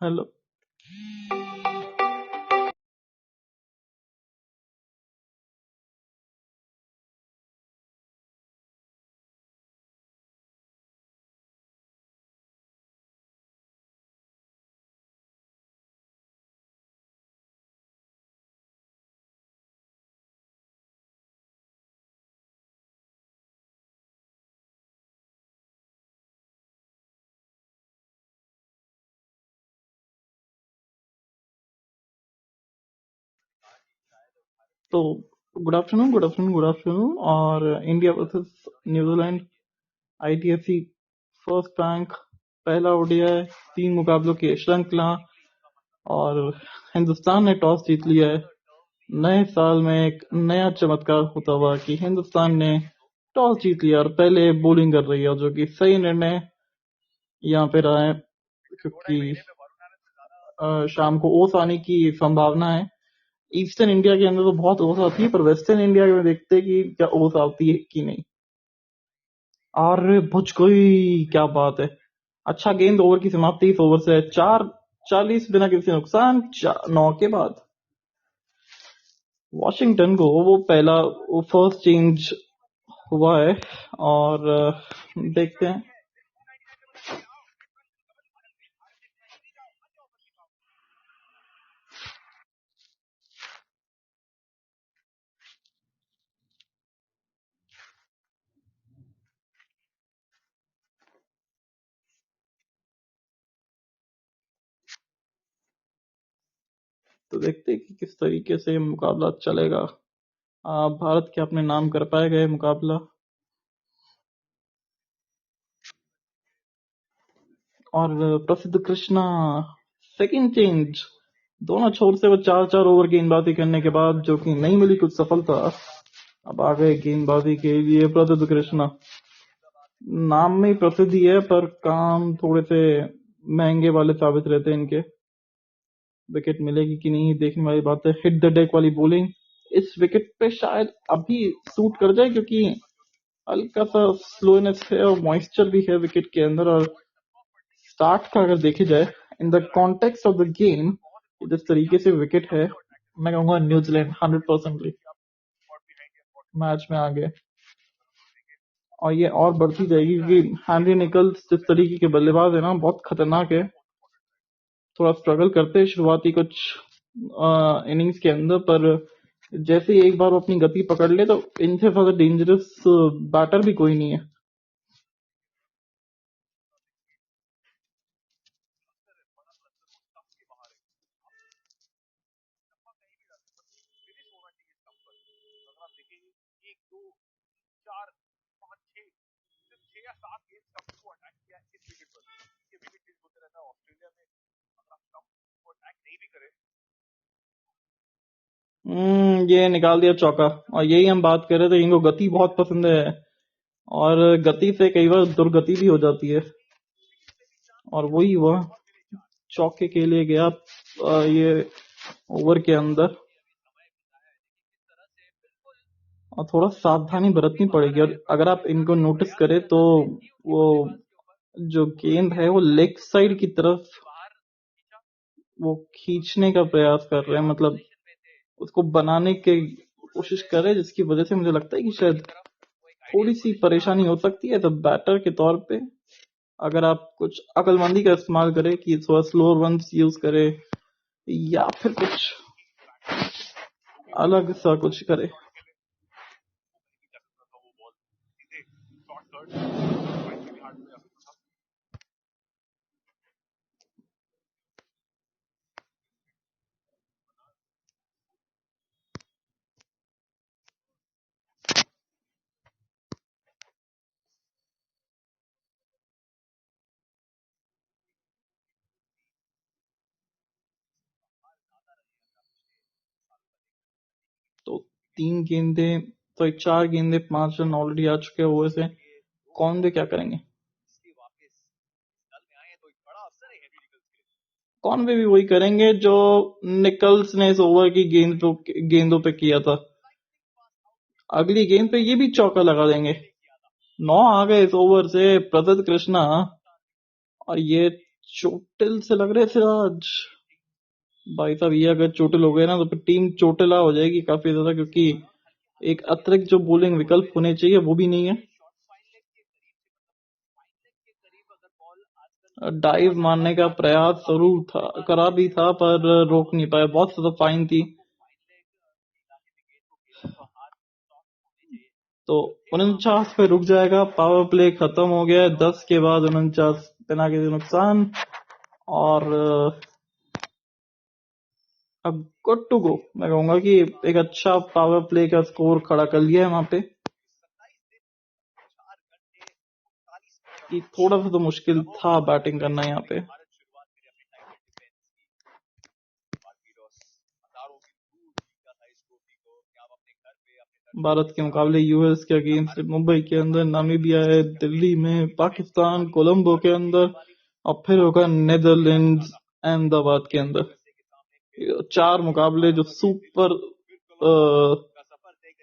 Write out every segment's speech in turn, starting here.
Hello. तो good afternoon, good afternoon, good afternoon. और India versus New Zealand, ITFC first rank, पहला ODI, 3 मुकाबलों की श्रृंखला। और हिंदुस्तान ने टॉस जीत लिया है। नए साल में एक नया चमत्कार होता हुआ कि हिंदुस्तान ने टॉस जीत लिया और पहले बॉलिंग कर रही है, जो कि सही निर्णय यहाँ पे रहा है, क्योंकि शाम को ओस आने की संभावना है। ईस्टर्न इंडिया के अंदर तो बहुत ओस आती है, पर वेस्टर्न इंडिया में देखते हैं कि क्या ओस आती है कि नहीं। और भुज कोई क्या बात है, अच्छा गेंद, ओवर की समाप्ति इस ओवर से है 4-40 बिना किसी नुकसान, 9 के बाद वॉशिंगटन को वो फर्स्ट चेंज हुआ है। और देखते हैं। तो देखते हैं कि किस तरीके से मुकाबला चलेगा। भारत के अपने नाम कर पाएगा ये मुकाबला। और प्रसिद्ध कृष्णा सेकंड चेंज, दोनों छोर से वो 4-4 ओवर गेंदबाजी करने के बाद, जो कि नहीं मिली कुछ सफलता, अब आ गए गेंदबाजी के लिए प्रसिद्ध कृष्णा। नाम में ही प्रसिद्धि है, पर काम थोड़े से महंगे वाले साबित रहते हैं इनके। विकेट मिलेगी कि नहीं देखने वाली बात है। हिट द डेक वाली बॉलिंग इस विकेट पे शायद अभी सूट कर जाए, क्योंकि हल्का सा स्लोनेस है और मॉइस्चर भी है विकेट के अंदर। और स्टार्ट का अगर देखी जाए in the context of the game, जिस तरीके से विकेट है, मैं कहूंगा न्यूजीलैंड 100% मैच में आ गए। और ये और बढ़ती जाएगी, क्योंकि हैंनरी निकल्स जिस तरीके के बल्लेबाज है ना, बहुत खतरनाक है। थोड़ा स्ट्रगल करते हैं शुरुआती कुछ इनिंग्स के अंदर, पर जैसे ही एक बार वो अपनी गति पकड़ ले, तो इनसे ज्यादा डेंजरस बैटर भी कोई नहीं है। ये निकाल दिया चौका। और यही हम बात कर रहे थे, इनको गति बहुत पसंद है, और गति से कई बार दुर्गति भी हो जाती है। और वही हुआ, चौके के लिए गया ये ओवर के अंदर। और थोड़ा सावधानी बरतनी पड़ेगी। और अगर आप इनको नोटिस करें तो वो जो गेंद है वो लेग साइड की तरफ वो खींचने का प्रयास कर रहे हैं, मतलब उसको बनाने की कोशिश कर रहे हैं, जिसकी वजह से मुझे लगता है कि शायद थोड़ी सी परेशानी हो सकती है। तो बैटर के तौर पे अगर आप कुछ अक्लमंदी का इस्तेमाल करें कि थोड़ा स्लोअर रन्स यूज करे, या फिर कुछ अलग सा कुछ करे। तो 3 गेंदे, तो 4 गेंदे 5 रन ऑलरेडी आ चुके हैं ओवर से। कौन वे क्या करेंगे? कॉनवे भी वही करेंगे जो निकल्स ने इस ओवर की गेंदों पे किया था। अगली गेंद पे ये भी चौका लगा देंगे। 9 आ गए इस ओवर से प्रसिद्ध कृष्णा। और ये चोटिल से लग रहे थे आज भाई साहब। ये अगर चोटिल हो गए ना तो फिर टीम चोटिला हो जाएगी काफी ज्यादा, क्योंकि एक अतिरिक्त जो बॉलिंग विकल्प होने चाहिए वो भी नहीं है। डाइव मारने का प्रयास जरूर था, करा भी था, पर रोक नहीं पाया, बहुत ज्यादा फाइन थी। तो 49 पे रुक जाएगा, पावर प्ले खत्म हो गया है। 10 के बाद 49 बिना किसी नुकसान, और अब गुड टू गो। मैं कहूंगा कि एक अच्छा पावर प्ले का स्कोर खड़ा कर लिया है वहां पे, कि थोड़ा सा तो मुश्किल था बैटिंग करना यहाँ पे। भारत के मुकाबले यूएस के अगेंस्ट मुंबई के अंदर, नामीबिया है दिल्ली में, पाकिस्तान कोलंबो के अंदर, और फिर होगा नेदरलैंड्स अहमदाबाद के अंदर। 4 मुकाबले जो सुपर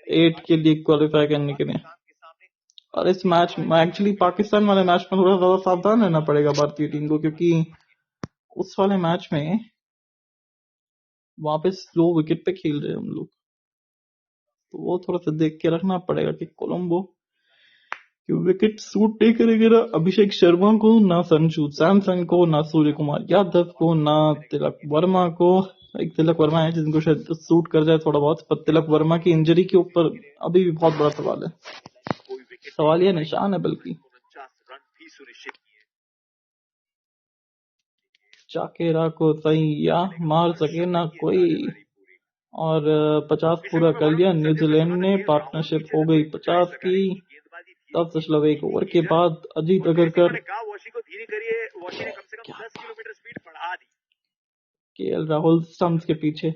8 के लिए क्वालिफाई करने के लिए। और इस मैच में एक्चुअली पाकिस्तान वाले मैच में थोड़ा ज्यादा सावधान रहना पड़ेगा भारतीय टीम को, क्योंकि उस वाले मैच में वहां पे स्लो विकेट पे खेल रहे हैं हम लोग, तो वो थोड़ा सा देख के रखना पड़ेगा कि कोलंबो कि विकेट सूट नहीं करेंगे ना अभिषेक शर्मा को, ना संजू सैमसन को, ना सूर्य कुमार यादव को, ना तिलक वर्मा को। एक तिलक वर्मा है जिनको शायद सूट कर जाए थोड़ा बहुत, पर तिलक वर्मा की इंजरी के ऊपर अभी भी बहुत बड़ा सवाल है, सवाल यह निशान है बल्कि। चाकेरा को सही या मार सके ना कोई, और 50 पूरा कर लिया न्यूजीलैंड ने। पार्टनरशिप हो गई 50 की। 10.1 ओवर के बाद अजीत अगरकर, केएल राहुल स्टंप्स के पीछे।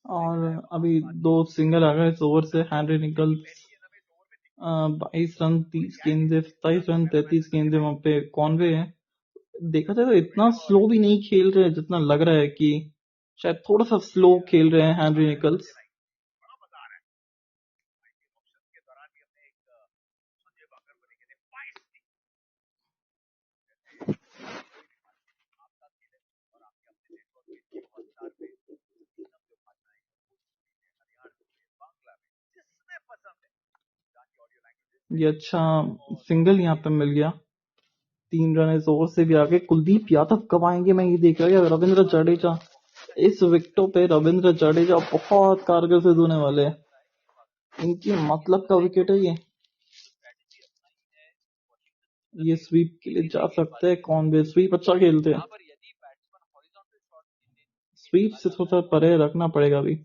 और अभी 2 सिंगल आ गए इस ओवर से। हैंनरी निकल्स 22 रन 30 गेंदे, 27 रन 33 गेंदे वहां पे कॉनवे है। देखा जाए तो इतना स्लो भी नहीं खेल रहे हैं जितना लग रहा है कि शायद थोड़ा सा स्लो खेल रहे हैं हैंनरी निकल्स। ये अच्छा सिंगल यहाँ पे मिल गया। 3 रन इस ओवर से भी आगे। कुलदीप यादव कब आएंगे मैं ये देख रहा हूँ। रविंद्र जडेजा, इस विकेटों पे रविंद्र जडेजा बहुत कारगर सिद्ध होने वाले हैं। इनकी मतलब का विकेट है ये स्वीप के लिए जा सकते हैं। कौन भी स्वीप अच्छा खेलते हैं, स्वीप से थोड़ा परे रखना पड़ेगा अभी।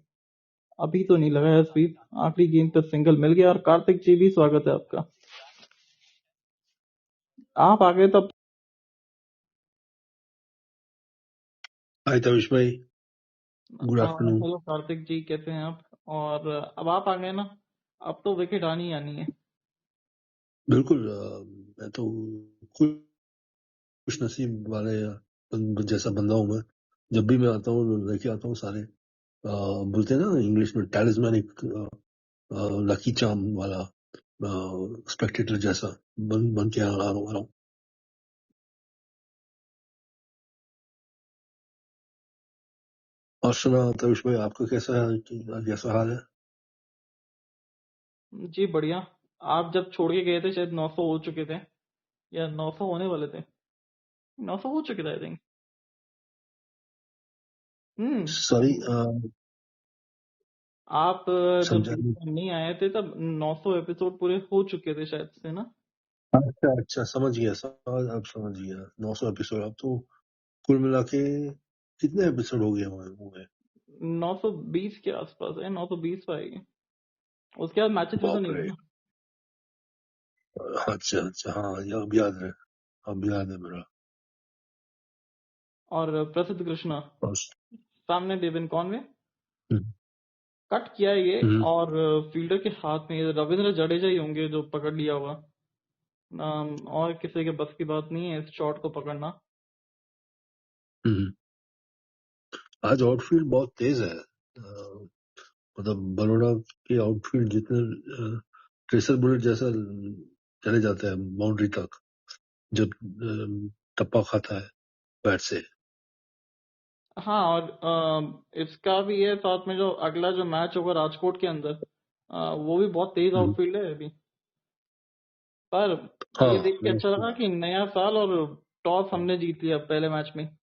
अभी तो नहीं लगा है स्वीप। आखिरी गेंद पे सिंगल मिल गया। और कार्तिक जी भी स्वागत है आपका, आप आ गए तब। हाय तविश भाई, गुड आफ्टरनून। हेलो कार्तिक जी, कैसे हैं आप? और अब आप आ गए ना, अब तो विकेट आनी ही आनी है। बिल्कुल, मैं तो खुश नसीब वाले जैसा बंदा हूँ मैं। जब भी मैं आता हूँ लेके आता हूँ सारे बोलते हैं ना इंग्लिश में टैलिस्मैनिक लकी चार्म वाला स्पेक्टेटर जैसा बन के आ रहा हूँ। और सुना तविश भाई, आपका कैसा हाल है? जी बढ़िया। आप जब छोड़ के गए थे शायद 900 हो चुके थे, या 900 होने वाले थे। 900 हो चुके थे आई थिंक। सॉरी, आप जब समझा बीच नहीं। में नहीं आए थे तब 900 एपिसोड पूरे हो चुके थे शायद से ना। अच्छा अच्छा, समझ गया, अब समझ गया। 900 एपिसोड, अब तो कुल मिला के कितने एपिसोड हो गए होंगे? 920 के आसपास है, 920 पाएगी। उसके बाद मैचेस भी तो बाप नहीं हुए रे। ना। अच्छा अच्छा, हाँ, ये अब याद है मेरा। और प्रसिद्ध कृष्णा बस। सामने डेविन कॉनवे हम्म, कट किया है ये, हम्म, और फील्डर के हाथ में ये रविंद्र जडेजा ही होंगे जो पकड़ लिया हुआ। और किसी के बस की बात नहीं है इस शॉट को पकड़ना। हम्म। आज आउटफील्ड बहुत तेज है। मतलब बड़ौदा के आउटफील्ड जितने ट्रेसर बुलेट जैसा चले जाते हैं बाउंड्री तक, जब टप्पा खाता है बैट से। हाँ, और इसका भी है साथ में, जो अगला जो मैच होगा राजकोट के अंदर, वो भी बहुत तेज हम्म, आउटफील्ड है अभी। पर हाँ ये देख के अच्छा वो- लगा कि नया साल और टॉस हमने जीत लिया पहले मैच में।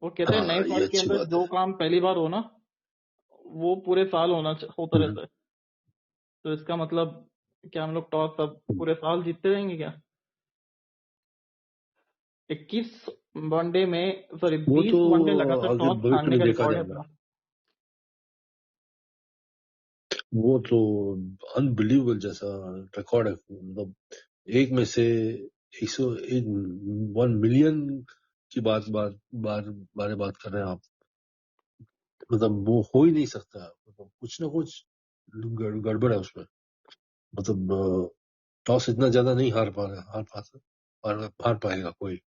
वो कहते हैं नए हाँ, ये साल के अच्छी अंदर बात जो है। काम पहली बार हो ना, वो पूरे साल होता हम्म, रहता है। तो इसका मतलब क्या हम लोग टॉस अब पूरे साल जीतते रहेंगे क्या? 21 वनडे में, सॉरी वो तो 20 वनडे लगातार आगे टॉस भविष्य हारने में का देखा रिकॉर्ड है जाएगा। अपना। वो तो अनबिलीवेबल जैसा रिकॉर्ड है। मतलब एक में से 101 1 मिलियन की बार बारे बात कर रहे हैं आप। मतलब वो हो ही नहीं सकता। मतलब कुछ ना कुछ गड़बड़ है उसमें। मतलब टॉस इतना ज्यादा नहीं हार पाएगा कोई।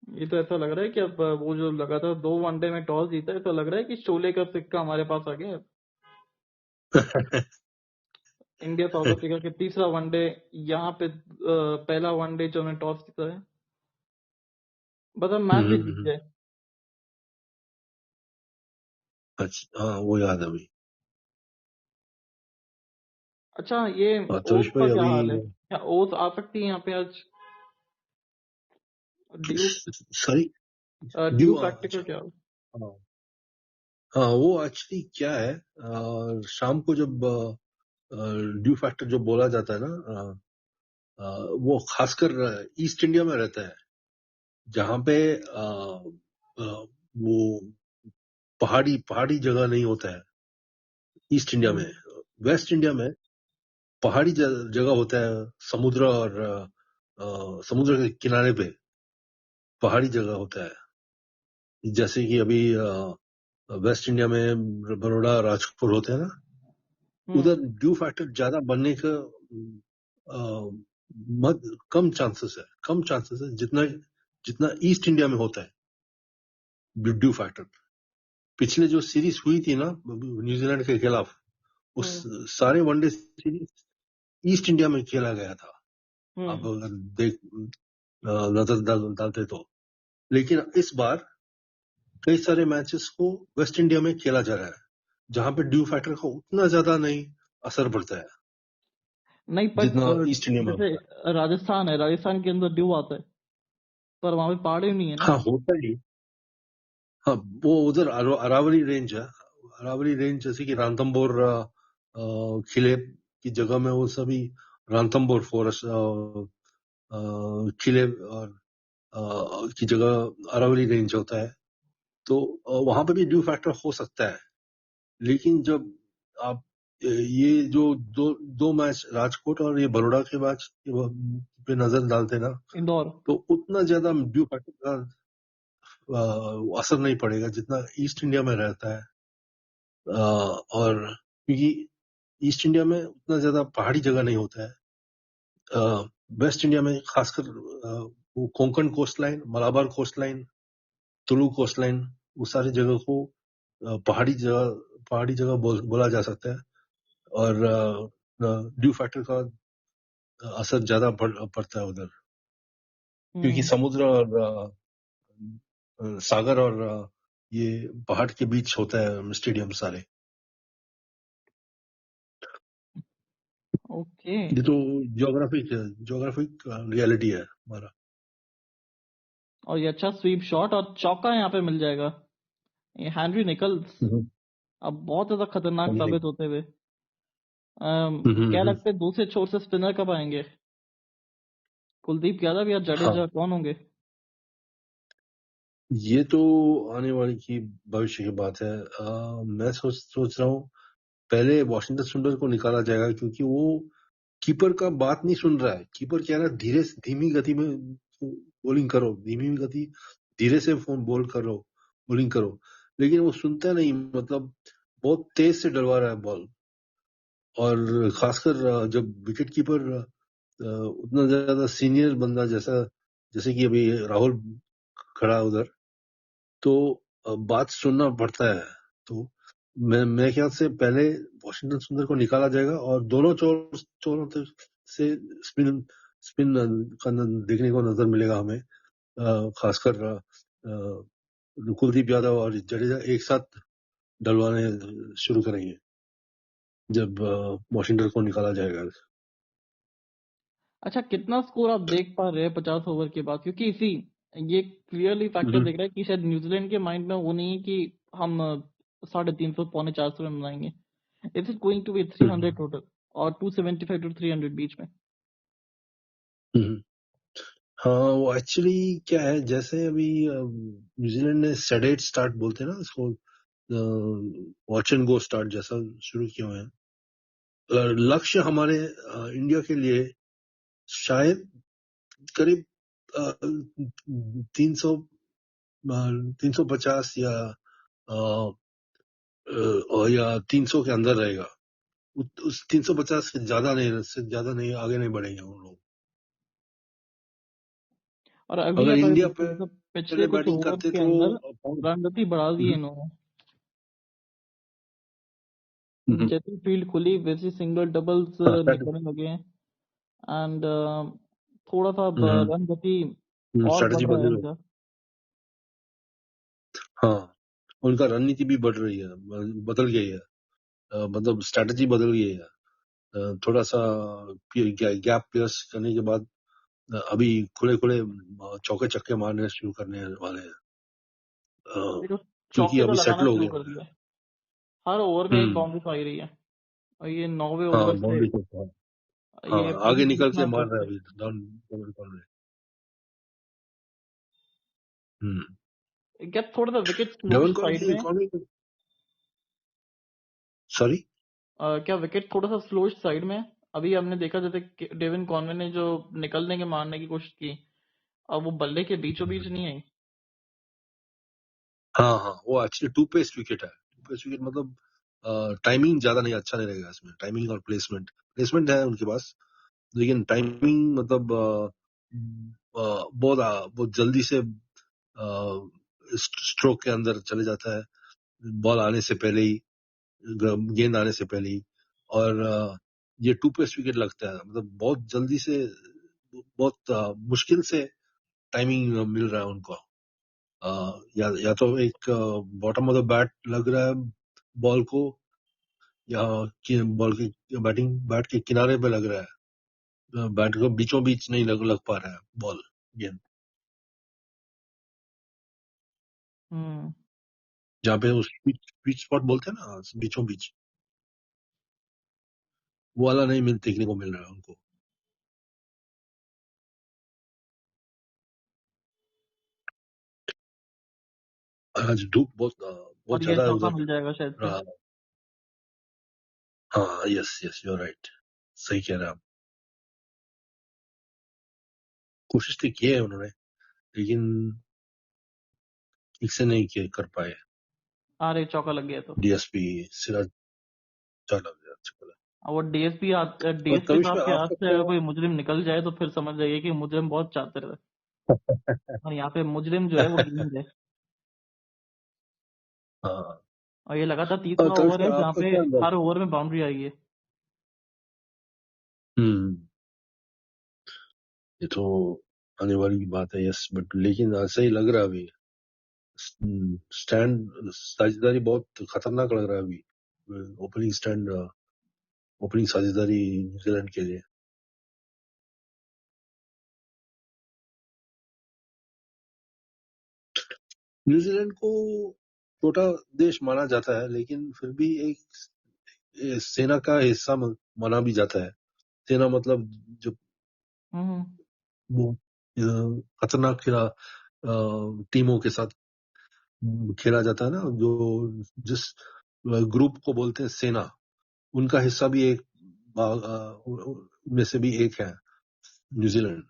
ये तो ऐसा लग रहा है कि अब वो जो लगातार 2 वनडे में टॉस जीता है, तो लग रहा है कि शोले का सिक्का हमारे पास आ गया है। इंडिया साउथ अफ्रीका के तीसरा वनडे, यहाँ पे पहला वनडे जो हमने टॉस जीता है। बस अब मैच भी जीत हम्म, जाए। अच्छा, हाँ वो याद है अभी। अच्छा, ये हाँ, ओस तविश का भाई क्या अभी हाल है? क्या ओस आ सकती है यहाँ पे आज? Due sorry. Due due, factor का अच्छा। क्या हाल? हाँ हाँ, वो एक्चुअली क्या है, शाम को जब ड्यू फैक्टर जो बोला जाता है ना, वो खासकर ईस्ट इंडिया में रहता है, जहाँ पे वो पहाड़ी पहाड़ी जगह नहीं होता है। ईस्ट इंडिया में, हम्म। वेस्ट इंडिया में पहाड़ी जगह होता है। समुद्र और समुद्र के किनारे पे पहाड़ी जगह होता है। जैसे कि अभी वेस्ट इंडिया में बड़ौदा राजपुर होते हैं ना, हम्म। उधर ड्यू फैक्टर ज्यादा बनने का अ, मत कम चांसेस है जितना जितना ईस्ट इंडिया में होता है ड्यू फैक्टर। पिछले जो सीरीज हुई थी ना न्यूजीलैंड के खिलाफ, उस हम्म। सारे वनडे सीरीज ईस्ट इंडिया में खेला गया था। आप हम्म। अगर देख नजर डालते तो। लेकिन इस बार कई सारे मैचेस को वेस्ट इंडिया में खेला जा रहा है, जहां पे ड्यू फैक्टर का उतना ज्यादा नहीं असर पड़ता है नहीं, पर जितना ईस्ट इंडिया में जैसे होता है। राजस्थान है, राजस्थान के अंदर ड्यू आता है, पर वहां पे पहाड़ी नहीं है ना। हाँ होता ही। हाँ, वो उधर अरावली रेंज है। अरावली रेंज जैसे कि रणथंभौर किले की जगह में वो सभी रणथंभौर फॉरेस्ट किले और की जगह अरावली रेंज होता है। तो वहां पे भी ड्यू फैक्टर हो सकता है। लेकिन जब आप ये जो दो मैच राजकोट और ये बड़ौदा के मैच पे नजर डालते हैं ना, इंदौर। तो उतना ज्यादा ड्यू फैक्टर का असर नहीं पड़ेगा जितना ईस्ट इंडिया में रहता है। और क्योंकि ईस्ट इंडिया में उतना ज्यादा पहाड़ी जगह नहीं होता है। वेस्ट इंडिया में खासकर वो Konkan coast line, Malabar coast line, Tulu coast line, वो सारी जगह को पहाड़ी जगह बोला जा सकता है। और ड्यू फैक्टर का असर ज्यादा पड़ता है उधर, क्योंकि हम्म। समुद्र और सागर और ये पहाड़ के बीच होता है स्टेडियम सारे। ओके। ये तो ज्योग्राफिक रियलिटी है हमारा। और ये अच्छा स्वीप शॉट और चौका यहाँ पे मिल जाएगा। ये हेनरी निकल्स हम्म। अब बहुत ज्यादा खतरनाक हमने साबित होते हुए। क्या हम्म। लगता है दूसरे छोर से स्पिनर कब आएंगे? कुलदीप यादव या हाँ, जडेजा, कौन होंगे? ये तो आने वाली की भविष्य की बात है। मैं सोच रहा हूँ पहले वॉशिंगटन सुंदर को निकाला जाएगा, क्योंकि वो कीपर का बात नहीं सुन रहा है। कीपर कह रहा है धीमी गति में बॉलिंग करो, धीमी गति, धीरे से फोन बॉलिंग करो, लेकिन वो सुनता नहीं। मतलब बहुत तेज से डलवा रहा है बॉल। और खासकर जब विकेट कीपर उतना ज्यादा सीनियर बंदा जैसे कि अभी राहुल खड़ा है उधर, तो बात सुनना पड़ता है। तो मेरे ख्याल से पहले वॉशिंगटन सुंदर को निकाला जाएगा और दोनों चोरों से स्पिन स्पिन का देखने को नजर मिलेगा हमें। खासकर कुलदीप यादव और जडेजा एक साथ डलवाने शुरू करेंगे जब वॉशिंगटन को निकाला जाएगा। अच्छा, कितना स्कोर आप देख पा रहे हैं 50 ओवर के बाद? क्योंकि ये क्लियरली फैक्टर हम्म, दिख रहा है कि शायद न्यूजीलैंड के माइंड में वो नहीं है कि हम 350 450 रन बनाएंगे। It is going to be 300 hmm, total, और 275 टू 300 बीच में। हम्म। हाँ, वो एक्चुअली क्या है, जैसे अभी न्यूजीलैंड ने सेडेट स्टार्ट बोलते हैं ना इसको, वॉच एंड गो स्टार्ट जैसा शुरू किए हुए हैं। लक्ष्य हमारे इंडिया के लिए शायद करीब 300 350 या 300 के अंदर रहेगा। उस 350 से ज्यादा नहीं, आगे नहीं बढ़ेंगे हम लोग। और अभी अगर अगर इंडिया देखिए तो पिछले पहले कुछ बैटिंग ओवर करते के तो अंदर हम्म, रन गति बढ़ा दी है इन्होंने। हम्म, जैसी फील्ड खुली वैसे सिंगल डबल्स हाँ, निकलने लगे हैं। एंड थोड़ा सा रन गति और स्ट्रेटजी बढ़ रहा है बदल। इनका। हाँ, उनका रणनीति भी बढ़ रही है, बदल गई है। मतलब स्ट्रेटजी बदल गई है। थोड़ा सा गैप प्लेस करने के बाद अभी खुले खुले चौके छक्के मारने शुरू करने वाले हैं। देखो, क्योंकि चौके तो अभी लगाना सेटल हो शुरू गया। कर दिया है। हर ओवर में एक हम्म। बाउंड्री तो आ ही रही है। और ये 9वें हाँ, ओवर से बाउंड्री को। हाँ, ये हाँ, आगे पारी निकल के जीतना मार टफ रहा है है। अभी डाउन कॉल में। हम्म। क्या थोड़ा सा विकेट स्लो डेवन साइड कॉर्नी में? कॉर्नी सॉरी। क्या विकेट थोड़ा सा स्लो साइड में है? अभी हमने देखा जैसे कि डेविन कॉनवे ने जो निकलने के मारने की कोशिश की, अब वो बल्ले के बीचों बीच नहीं आई। हाँ, हाँ, वो एक्चुअली टू पेस विकेट है। टू पेस विकेट मतलब टाइमिंग ज्यादा नहीं, अच्छा नहीं रहेगा इसमें। टाइमिंग और प्लेसमेंट प्लेसमेंट है उनके पास, लेकिन टाइमिंग मतलब बहुत जल्दी से स्ट्रोक के अंदर चले जाता है, बॉल आने से पहले ही, गेंद आने से पहले ही। और ये टू पेस विकेट लगता है, मतलब बहुत जल्दी से, बहुत मुश्किल से टाइमिंग मिल रहा है उनको। या तो एक बॉटम ऑफ द बैट लग रहा है बॉल को, या बॉल के बैट के किनारे पे लग रहा है। बैट को बीचों बीच नहीं लग पा रहा है बॉल, गेंद, हम्म। जहाँ पे उस स्वीट स्पॉट बोलते हैं ना, बीचों बीच, वो वाला नहीं देखने को मिल रहा है उनको। आज धूप बहुत और ये ज्यादा है चौका उधर। मिल जाएगा शायद से। हाँ, हाँ, यस यस, यू राइट, सही कह रहे हैं आप। कोशिश तो की है उन्होंने, लेकिन ठीक से नहीं कर पाए। अरे चौका लग गया तो। डीएसपी सिराज चला गया, चला। और वो डीएसपी और डीएसपी तविश साहब में के आप हाथ से सबको अगर कोई मुजरिम निकल जाए तो फिर समझ जाइए कि मुजरिम बहुत चाहते रहे। और यहाँ पे मुजरिम जो है वो गेंद है। हाँ, और ये लगातार और तीसरा तविश ओवर में है जहाँ आपका पे क्या अंदाज? हर ओवर में बाउंड्री आई है। हम्म। ये तो आने वाली बात है, यस, बट लेकिन ऐसा ही लग रहा है अभी। स्टैंड साझेदारी बहुत खतरनाक लग रहा है अभी। ओपनिंग स्टैंड, ओपनिंग साझेदारी न्यूजीलैंड के लिए। न्यूजीलैंड को छोटा देश माना जाता है, लेकिन फिर भी एक सेना का हिस्सा माना भी जाता है। सेना मतलब जो हम्म वो खतरनाक टीमों के साथ खेला जाता है ना, जो जिस ग्रुप को बोलते हैं सेना, उनका हिस्सा भी एक में से भी एक है न्यूजीलैंड।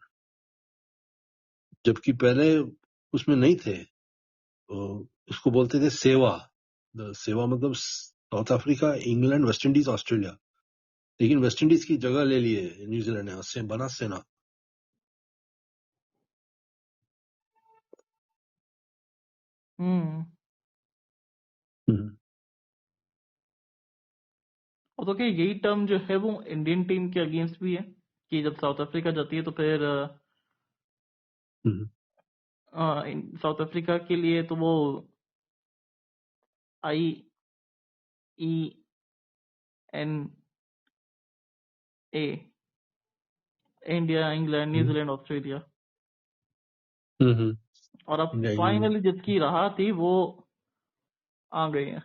जबकि पहले उसमें नहीं थे, उसको बोलते थे सेवा। सेवा मतलब south Africa, England, West Indies, Australia. लेकिन वेस्ट इंडीज की जगह ले लिए न्यूजीलैंड ने, उससे बना सेना। हम्म हम्म, और तो क्या यही टर्म जो है वो इंडियन टीम के अगेंस्ट भी है कि जब साउथ अफ्रीका जाती है तो फिर हम्म, साउथ अफ्रीका के लिए तो वो IENA, इंडिया, इंग्लैंड, हम्म, न्यूजीलैंड, ऑस्ट्रेलिया, हम्म, और अब इंडिया, इंग्लैंड। फाइनली जिसकी राह थी वो आ गई है।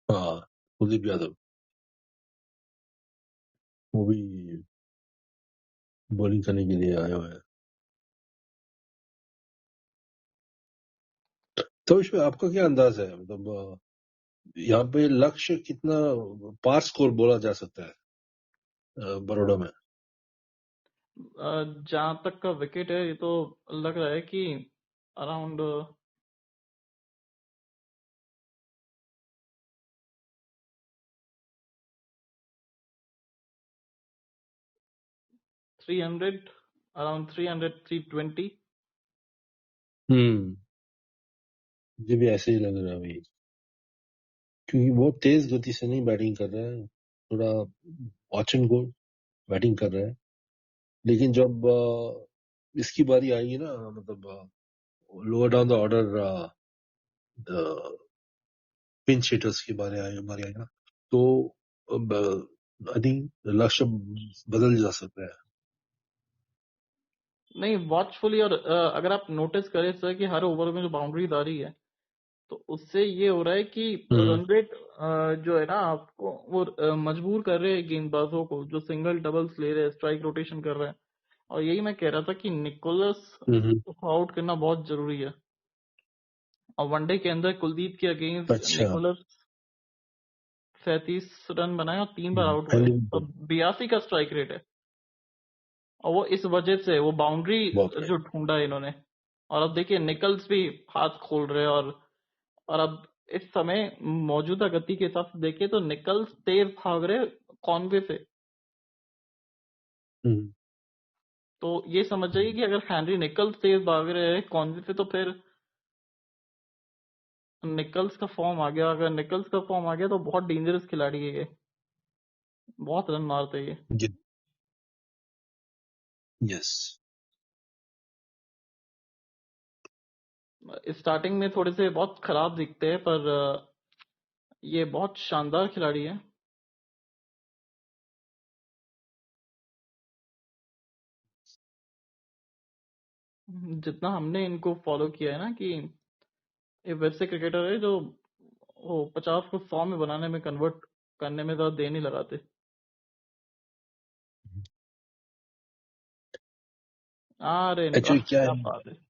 हाँ, कुलदीप यादव, वो भी बॉलिंग करने के लिए आए हुए हैं। तो इसमें आपका क्या अंदाज है, मतलब यहाँ पे लक्ष्य कितना पार स्कोर बोला जा सकता है बड़ौदा में? जहां तक का विकेट है ये तो लग रहा है कि अराउंड 300, अराउंड 300, 320। हम्म, मुझे भी ऐसे ही लग रहा है भाई, क्योंकि बहुत तेज गति से नहीं बैटिंग कर रहा है, थोड़ा वॉच एंड गो बैटिंग कर रहा है। लेकिन जब इसकी बारी आएगी ना, मतलब lower down the order pinch hitters की बारी आएगी ना, तो आई थिंक लक्ष्य बदल जा सकता है। नहीं, वॉचफुली, और अगर आप नोटिस करें सर कि हर ओवर में जो बाउंड्रीज आ रही है तो उससे ये हो रहा है कि हम्म, रन रेट जो है ना आपको वो मजबूर कर रहे हैं गेंदबाजों को जो सिंगल डबल्स ले रहे हैं, स्ट्राइक रोटेशन कर रहे हैं। और यही मैं कह रहा था कि निकोलस हम्म, को आउट करना बहुत जरूरी है। और वनडे के अंदर कुलदीप के अगेंस्ट अच्छा। निकोलस 37 रन बनाए और 3 बार आउट हुए, फील्डिंग और 82 का स्ट्राइक रेट है। और वो इस वजह से वो बाउंड्री बहुत है। जो ढूंढा है इन्होंने। और अब देखिए निकल्स भी हाथ खोल रहे हैं, और अब इस समय मौजूदा गति के हिसाब से देखें तो निकल्स तेज भाग रहे कॉनवे से। हम्म, तो ये समझ जाइए कि अगर हेनरी निकल्स तेज भाग रहे हैं कॉनवे से तो फिर निकल्स का फॉर्म आ गया। अगर निकल्स का फॉर्म आ गया तो बहुत डेंजरस खिलाड़ी है ये, बहुत रन मारते हैं ये। यस। स्टार्टिंग में थोड़े से बहुत खराब दिखते हैं पर ये बहुत शानदार खिलाड़ी है। जितना हमने इनको फॉलो किया है ना कि ये वैसे क्रिकेटर है जो वो 50 को 100 में बनाने में कन्वर्ट करने में ज्यादा देर नहीं लगाते। अरे वाह एक्चुअली क्या क्या है, बात है।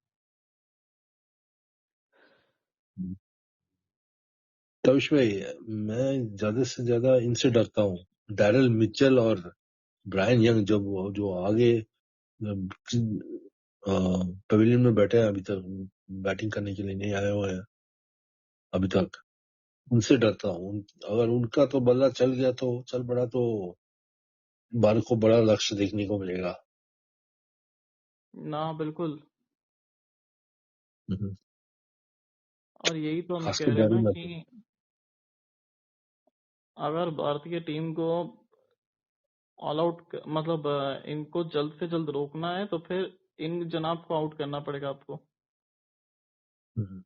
तविश भाई, मैं ज्यादा से ज्यादा इनसे डरता हूँ, डैरल मिचेल और ब्रायन यंग, जब जो आगे पवेलियन में बैठे हैं अभी तक, बैटिंग करने के लिए नहीं आए हुए हैं अभी तक, उनसे डरता हूँ। अगर उनका तो बल्ला चल गया तो चल पड़ा, तो भारत को बड़ा लक्ष्य देखने को मिलेगा। ना बिल्कुल। हम्म, और यही तो हम कह खासकर रहे हैं ना डैरल मिचेल। कि अगर भारतीय टीम को ऑल आउट मतलब इनको जल्द से जल्द रोकना है तो फिर इन जनाब को आउट करना पड़ेगा आपको। हम्म,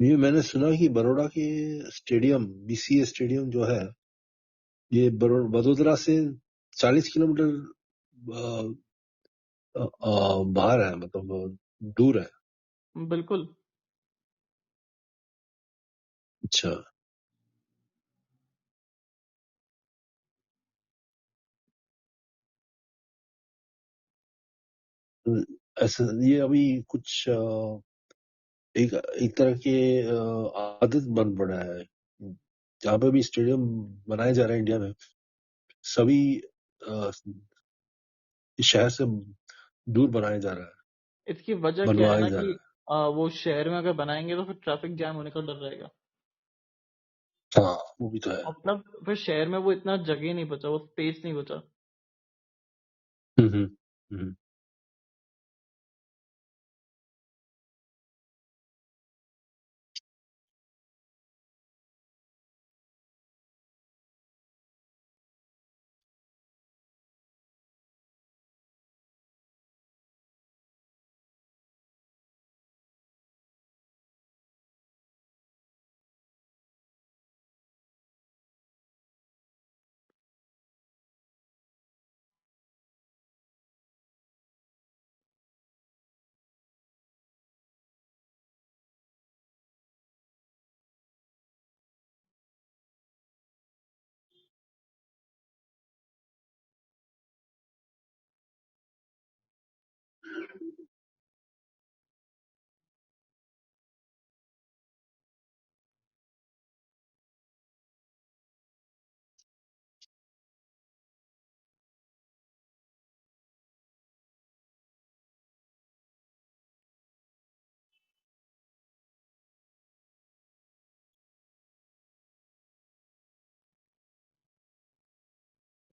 ये मैंने सुना कि बड़ौदा के स्टेडियम, बीसीए स्टेडियम जो है, ये वडोदरा से 40 किलोमीटर बाहर है, मतलब दूर है। बिल्कुल। अच्छा। ऐसा ये अभी कुछ एक एक तरह के आदत बन पड़ा है, जहाँ पे भी स्टेडियम बनाए जा रहे हैं इंडिया में, सभी इस शहर से दूर बनाया जा रहा है, इसकी वजह क्या है बनवाया ना जा कि रहा वो शहर में अगर बनाएंगे तो फिर ट्रैफिक जैम होने का डर रहेगा। है। हाँ, वो भी तो है। और मतलब फिर शहर में वो इतना जगह नहीं बचा, वो स्पेस नहीं बचा। हम्म हम्म हम्म।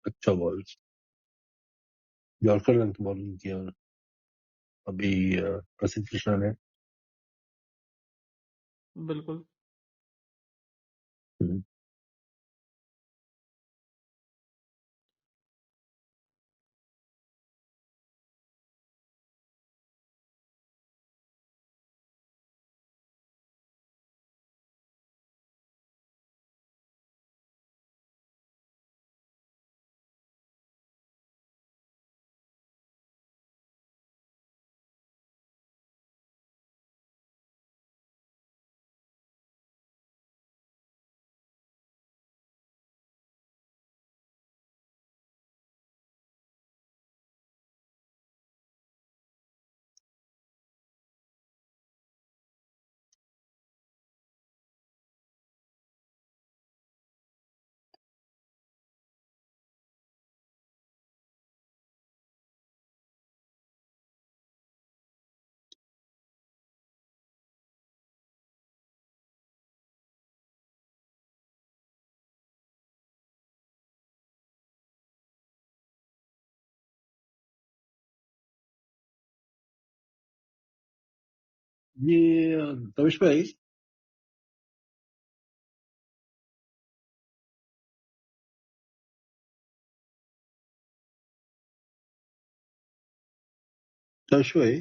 अच्छा बॉल, यॉर्कर लेंथ बॉलिंग किया अभी प्रसिद्ध कृष्णा ने। बिल्कुल। हम्म। ये तविश भाई, तविश भाई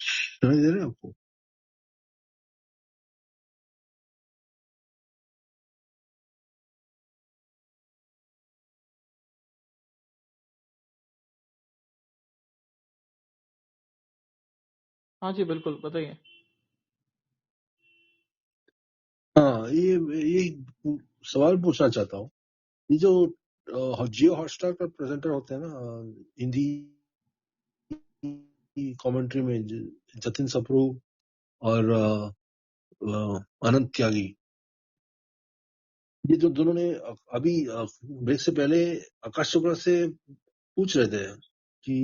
सुनाई दे रहे हैं आपको? हाँ जी, बिल्कुल, बताइए। हाँ, ये सवाल पूछना चाहता हूँ। ये जो जियो हॉटस्टार का प्रेजेंटर होते हैं ना, हिंदी कमेंट्री में, जतिन सप्रू और अनंत त्यागी, ये जो दोनों ने अभी ब्रेक से पहले आकाश चोपड़ा से पूछ रहे थे कि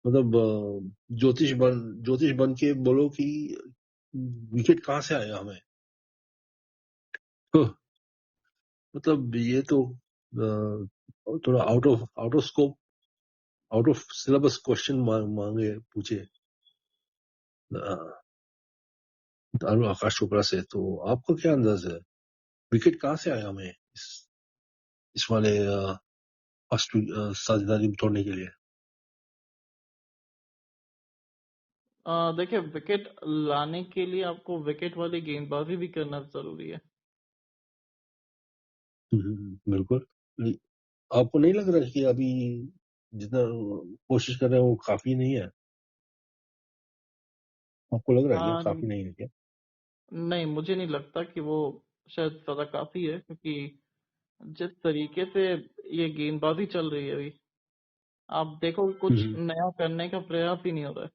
मतलब ज्योतिष बन के बोलो कि विकेट कहाँ से आया हमें। तो मतलब ये तो थोड़ा out of scope, out of syllabus question मांगे पूछे आकाश चोपड़ा से। तो आपको क्या अंदाज है, विकेट कहाँ से आया हमें इस वाले फर्स्ट साझेदारी तोड़ने के लिए? देखिए, विकेट लाने के लिए आपको विकेट वाली गेंदबाजी भी करना जरूरी है। बिल्कुल। आपको नहीं लग रहा है कि अभी जितना कोशिश कर रहे हैं वो काफी नहीं है? आपको लग रहा है क्या आ, काफी नहीं है क्या? नहीं, मुझे नहीं लगता कि वो शायद ज्यादा काफी है, क्योंकि जिस तरीके से ये गेंदबाजी चल रही है अभी, आप देखो कुछ हम्म नया करने का प्रयास ही नहीं हो रहा है।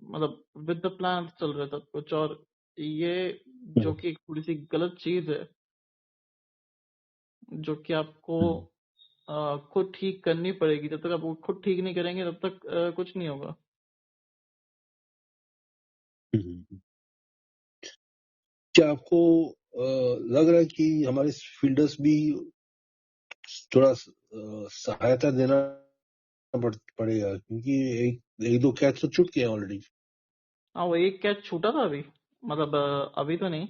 मतलब विद द प्लान चल रहा है सब कुछ, और ये हम्म जो कि एक थोड़ी सी गलत चीज है, जो कि आपको हम्म खुद ठीक करनी पड़ेगी। जब तक आप वो खुद ठीक नहीं करेंगे तब तक कुछ नहीं होगा। हम्म। क्या आपको लग रहा है कि हमारे फील्डर्स भी थोड़ा सहायता देना पड़ेगा, क्योंकि एक एक दो कैच तो चुट गए हैं ऑलरेडी। हाँ, वो एक कैच छूटा था अभी, मतलब अभी तो नहीं,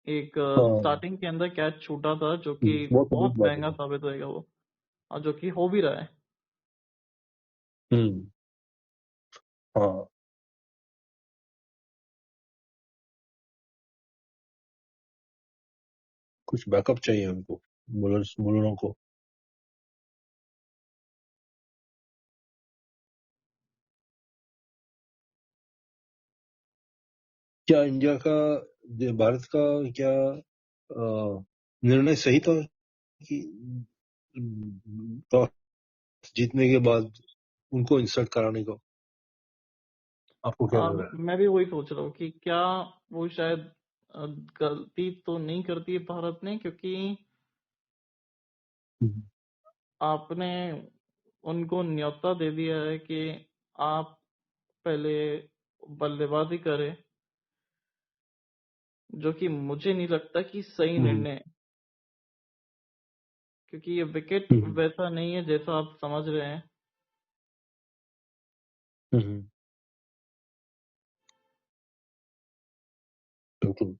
एक हाँ। स्टार्टिंग के अंदर कैच छूटा था, जो कि वो तो बहुत बहुत बात महंगा है। साबित होएगा वो, और जो कि हो भी रहा है। हम्म। हाँ। कुछ बैकअप चाहिए उनको, बोलरों को। क्या इंडिया का, भारत का क्या निर्णय सही था कि टॉस जीतने के बाद उनको इंसर्ट कराने का? आपको क्या लग रहा है? मैं भी वही सोच रहा हूँ कि क्या वो शायद अ, गलती तो नहीं करती है भारत ने, क्योंकि हम्म आपने उनको न्योता दे दिया है कि आप पहले बल्लेबाजी करें, जो कि मुझे नहीं लगता कि सही हम्म निर्णय है, क्योंकि ये विकेट हम्म वैसा नहीं है जैसा आप समझ रहे हैं। हम्म, बिल्कुल।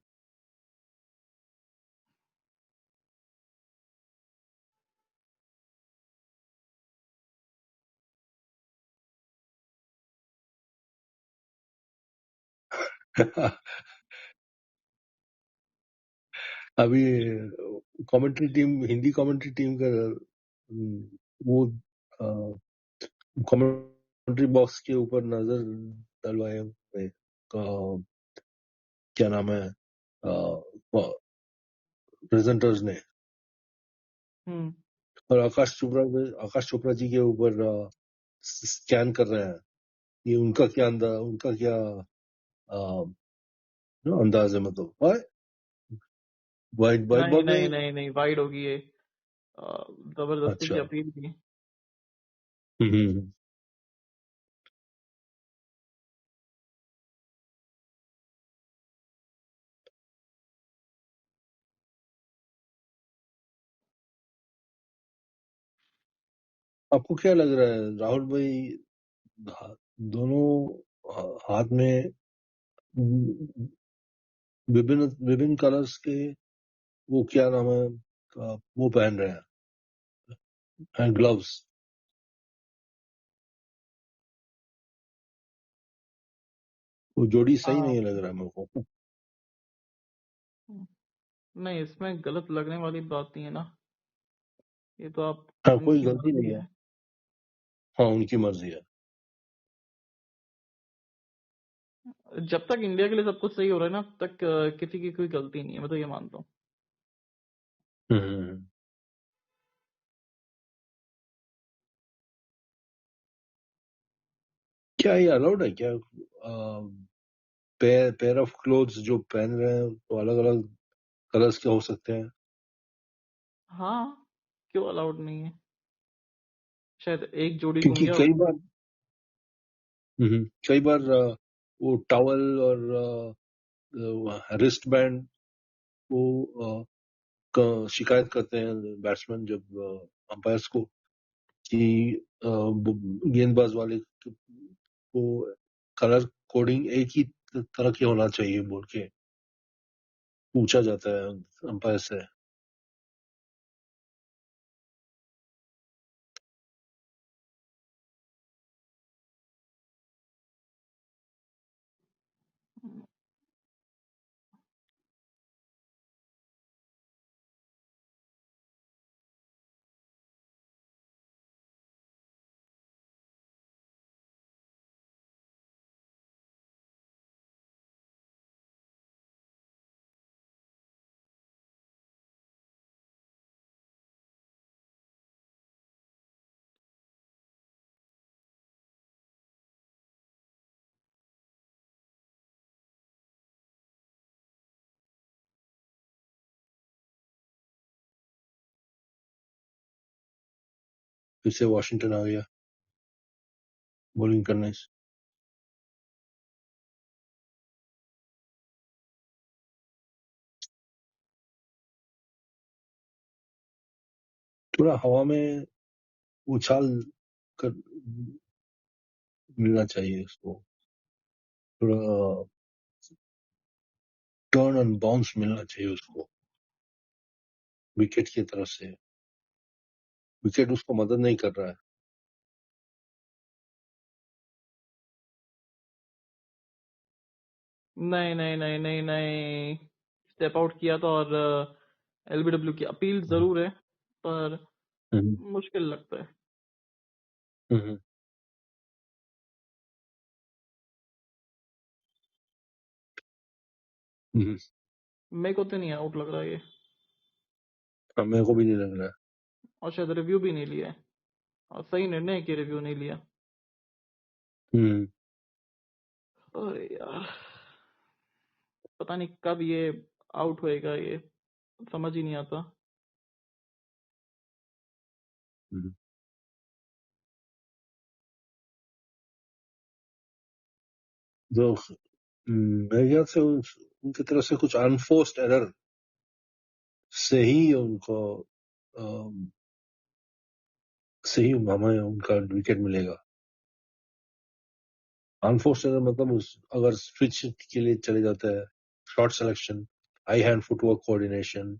अभी commentary team, Hindi commentary team का वो कमेंट्री बॉक्स के ऊपर नजर डलवाए हुए, क्या नाम है, प्रेजेंटर्स ने, हम्म। और आकाश चोपड़ा जी के ऊपर स्कैन कर रहे हैं। ये उनका क्या अ, अंदाज है, मतलब वाइट वाइट नहीं बॉल नहीं में। नहीं नहीं, वाइड होगी ये। जबरदस्ती अच्छा। की अपील थी। हम्म। आपको क्या लग रहा है राहुल भाई, दोनों हाथ में विभिन्न विभिन्न कलर्स के, वो क्या नाम है, वो पहन रहे हैं ग्लव्स? वो जोड़ी सही हाँ। नहीं लग रहा है मेरे को। नहीं, इसमें गलत लगने वाली बात नहीं है ना, ये तो आप हाँ, कोई उनकी गलती मर्जी नहीं है। है। हाँ, उनकी मर्जी है। जब तक इंडिया के लिए सब कुछ सही हो रहा है ना, तब तक किसी की कोई गलती नहीं है, मैं तो ये मानता हूँ। हम्म। क्या ये अलाउड है क्या? पेयर ऑफ क्लोथ्स जो पहन रहे हैं तो अलग अलग कलर्स के हो सकते हैं? हाँ, क्यों अलाउड नहीं है? शायद एक जोड़ी क्योंकि लूंगा। कई बार वो टॉवल और रिस्ट बैंड को शिकायत करते हैं बैट्समैन, जब अंपायर्स को, कि गेंदबाज वाले को कलर कोडिंग एक ही तरह के होना चाहिए बोल के पूछा जाता है अंपायर से। फिर से वॉशिंगटन आ गया बॉलिंग करने। थोड़ा हवा में उछाल कर मिलना चाहिए उसको, थोड़ा टर्न एंड बाउंस मिलना चाहिए उसको विकेट की तरफ से। विकेट उसको मदद नहीं कर रहा है। नहीं नहीं नहीं नहीं नहीं, स्टेप आउट किया था और एलबीडब्ल्यू की अपील जरूर है, पर हम्म, मुश्किल लगता है। हम्म, हम्म। मेरे को तो नहीं आउट लग रहा है ये, मेरे को भी नहीं लग रहा है। और शायद रिव्यू भी नहीं लिया है, और सही निर्णय है कि रिव्यू नहीं लिया। हम्म, अरे यार, पता नहीं कब ये आउट होएगा, ये समझ ही नहीं आता। हम्म। जो मेरे ख्याल से उनकी तरफ से कुछ अनफोर्स्ड एरर से ही उनको अम, से ही हमें उनका विकेट मिलेगा। अनफोर्स्ड एरर मतलब अगर स्विच के लिए चले जाता है, शॉट सिलेक्शन, आई हैंड फुटवर्क कोऑर्डिनेशन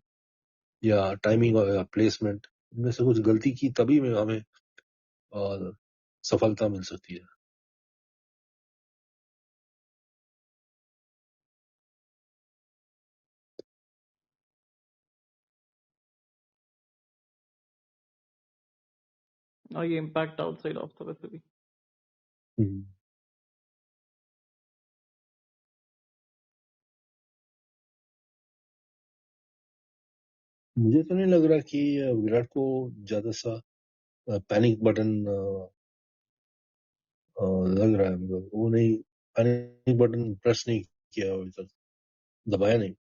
या टाइमिंग या प्लेसमेंट, इनमें से कुछ गलती की तभी में हमें सफलता मिल सकती है। और ये इम्पैक्ट आउटसाइड ऑफ था वैसे भी। हम्म। मुझे तो नहीं लग रहा कि विराट को ज्यादा सा पैनिक बटन लग रहा है। मतलब वो नहीं, पैनिक बटन प्रेस नहीं किया अभी तक, दबाया नहीं।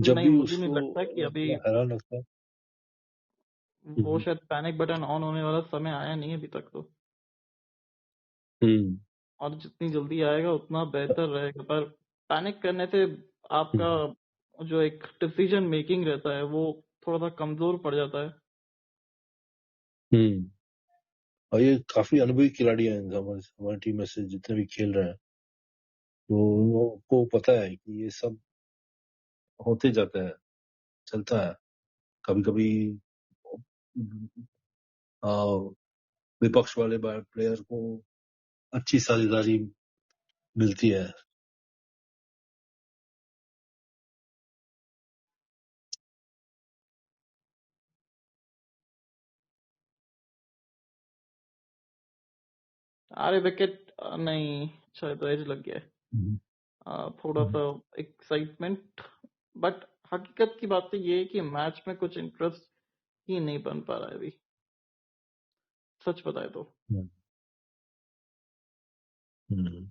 जब नहीं, भी मुझे नहीं उसको लगता कि अभी थोड़ा हैरान लगता है। वो हम्म, शायद पैनिक बटन ऑन होने वाला समय आया नहीं है अभी तक तो, हम्म, और जितनी जल्दी आएगा उतना बेहतर रहेगा। पर पैनिक करने से आपका हम्म, जो एक डिसीजन मेकिंग रहता है वो थोड़ा सा कमजोर पड़ जाता है। हम्म। और ये काफी अनुभवी खिलाड़ी हैं हमारे हमारी टीम में से जितने भी खेल रहे हैं, तो उनको पता है कि ये सब होते जाता है, चलता है। कभी कभी विपक्ष वाले प्लेयर को अच्छी साझेदारी मिलती है। अरे विकेट नहीं, शायद एज लग गया है। हम्म, थोड़ा सा एक्साइटमेंट, बट हकीकत की बात तो ये है कि मैच में कुछ इंटरेस्ट ही नहीं बन पा रहा है अभी, सच बताए तो। हम्म, हम्म।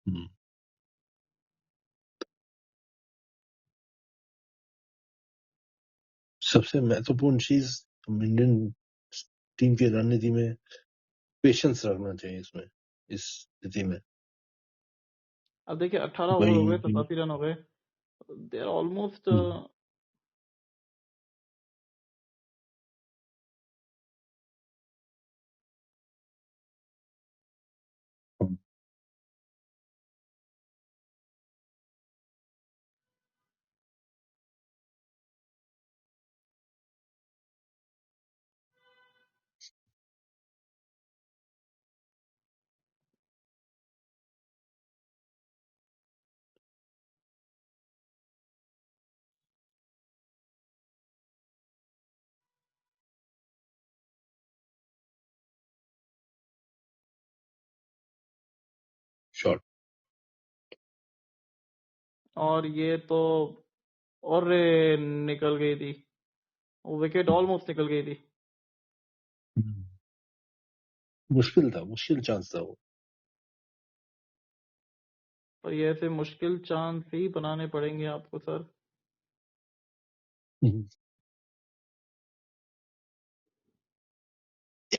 हम्म। सबसे महत्वपूर्ण चीज इंडियन टीम की रणनीति में पेशेंस रखना चाहिए इसमें, इस स्थिति में। अब देखिए 18 ओवर हो गए, भाई 87 रन हो गए, दे आर ऑलमोस्ट। शॉट। और ये तो, और रे, निकल गई थी, वो विकेट ऑलमोस्ट निकल गई थी। मुश्किल था, मुश्किल चांस था वो। पर ये ऐसे मुश्किल चांस ही बनाने पड़ेंगे आपको सर। हम्म।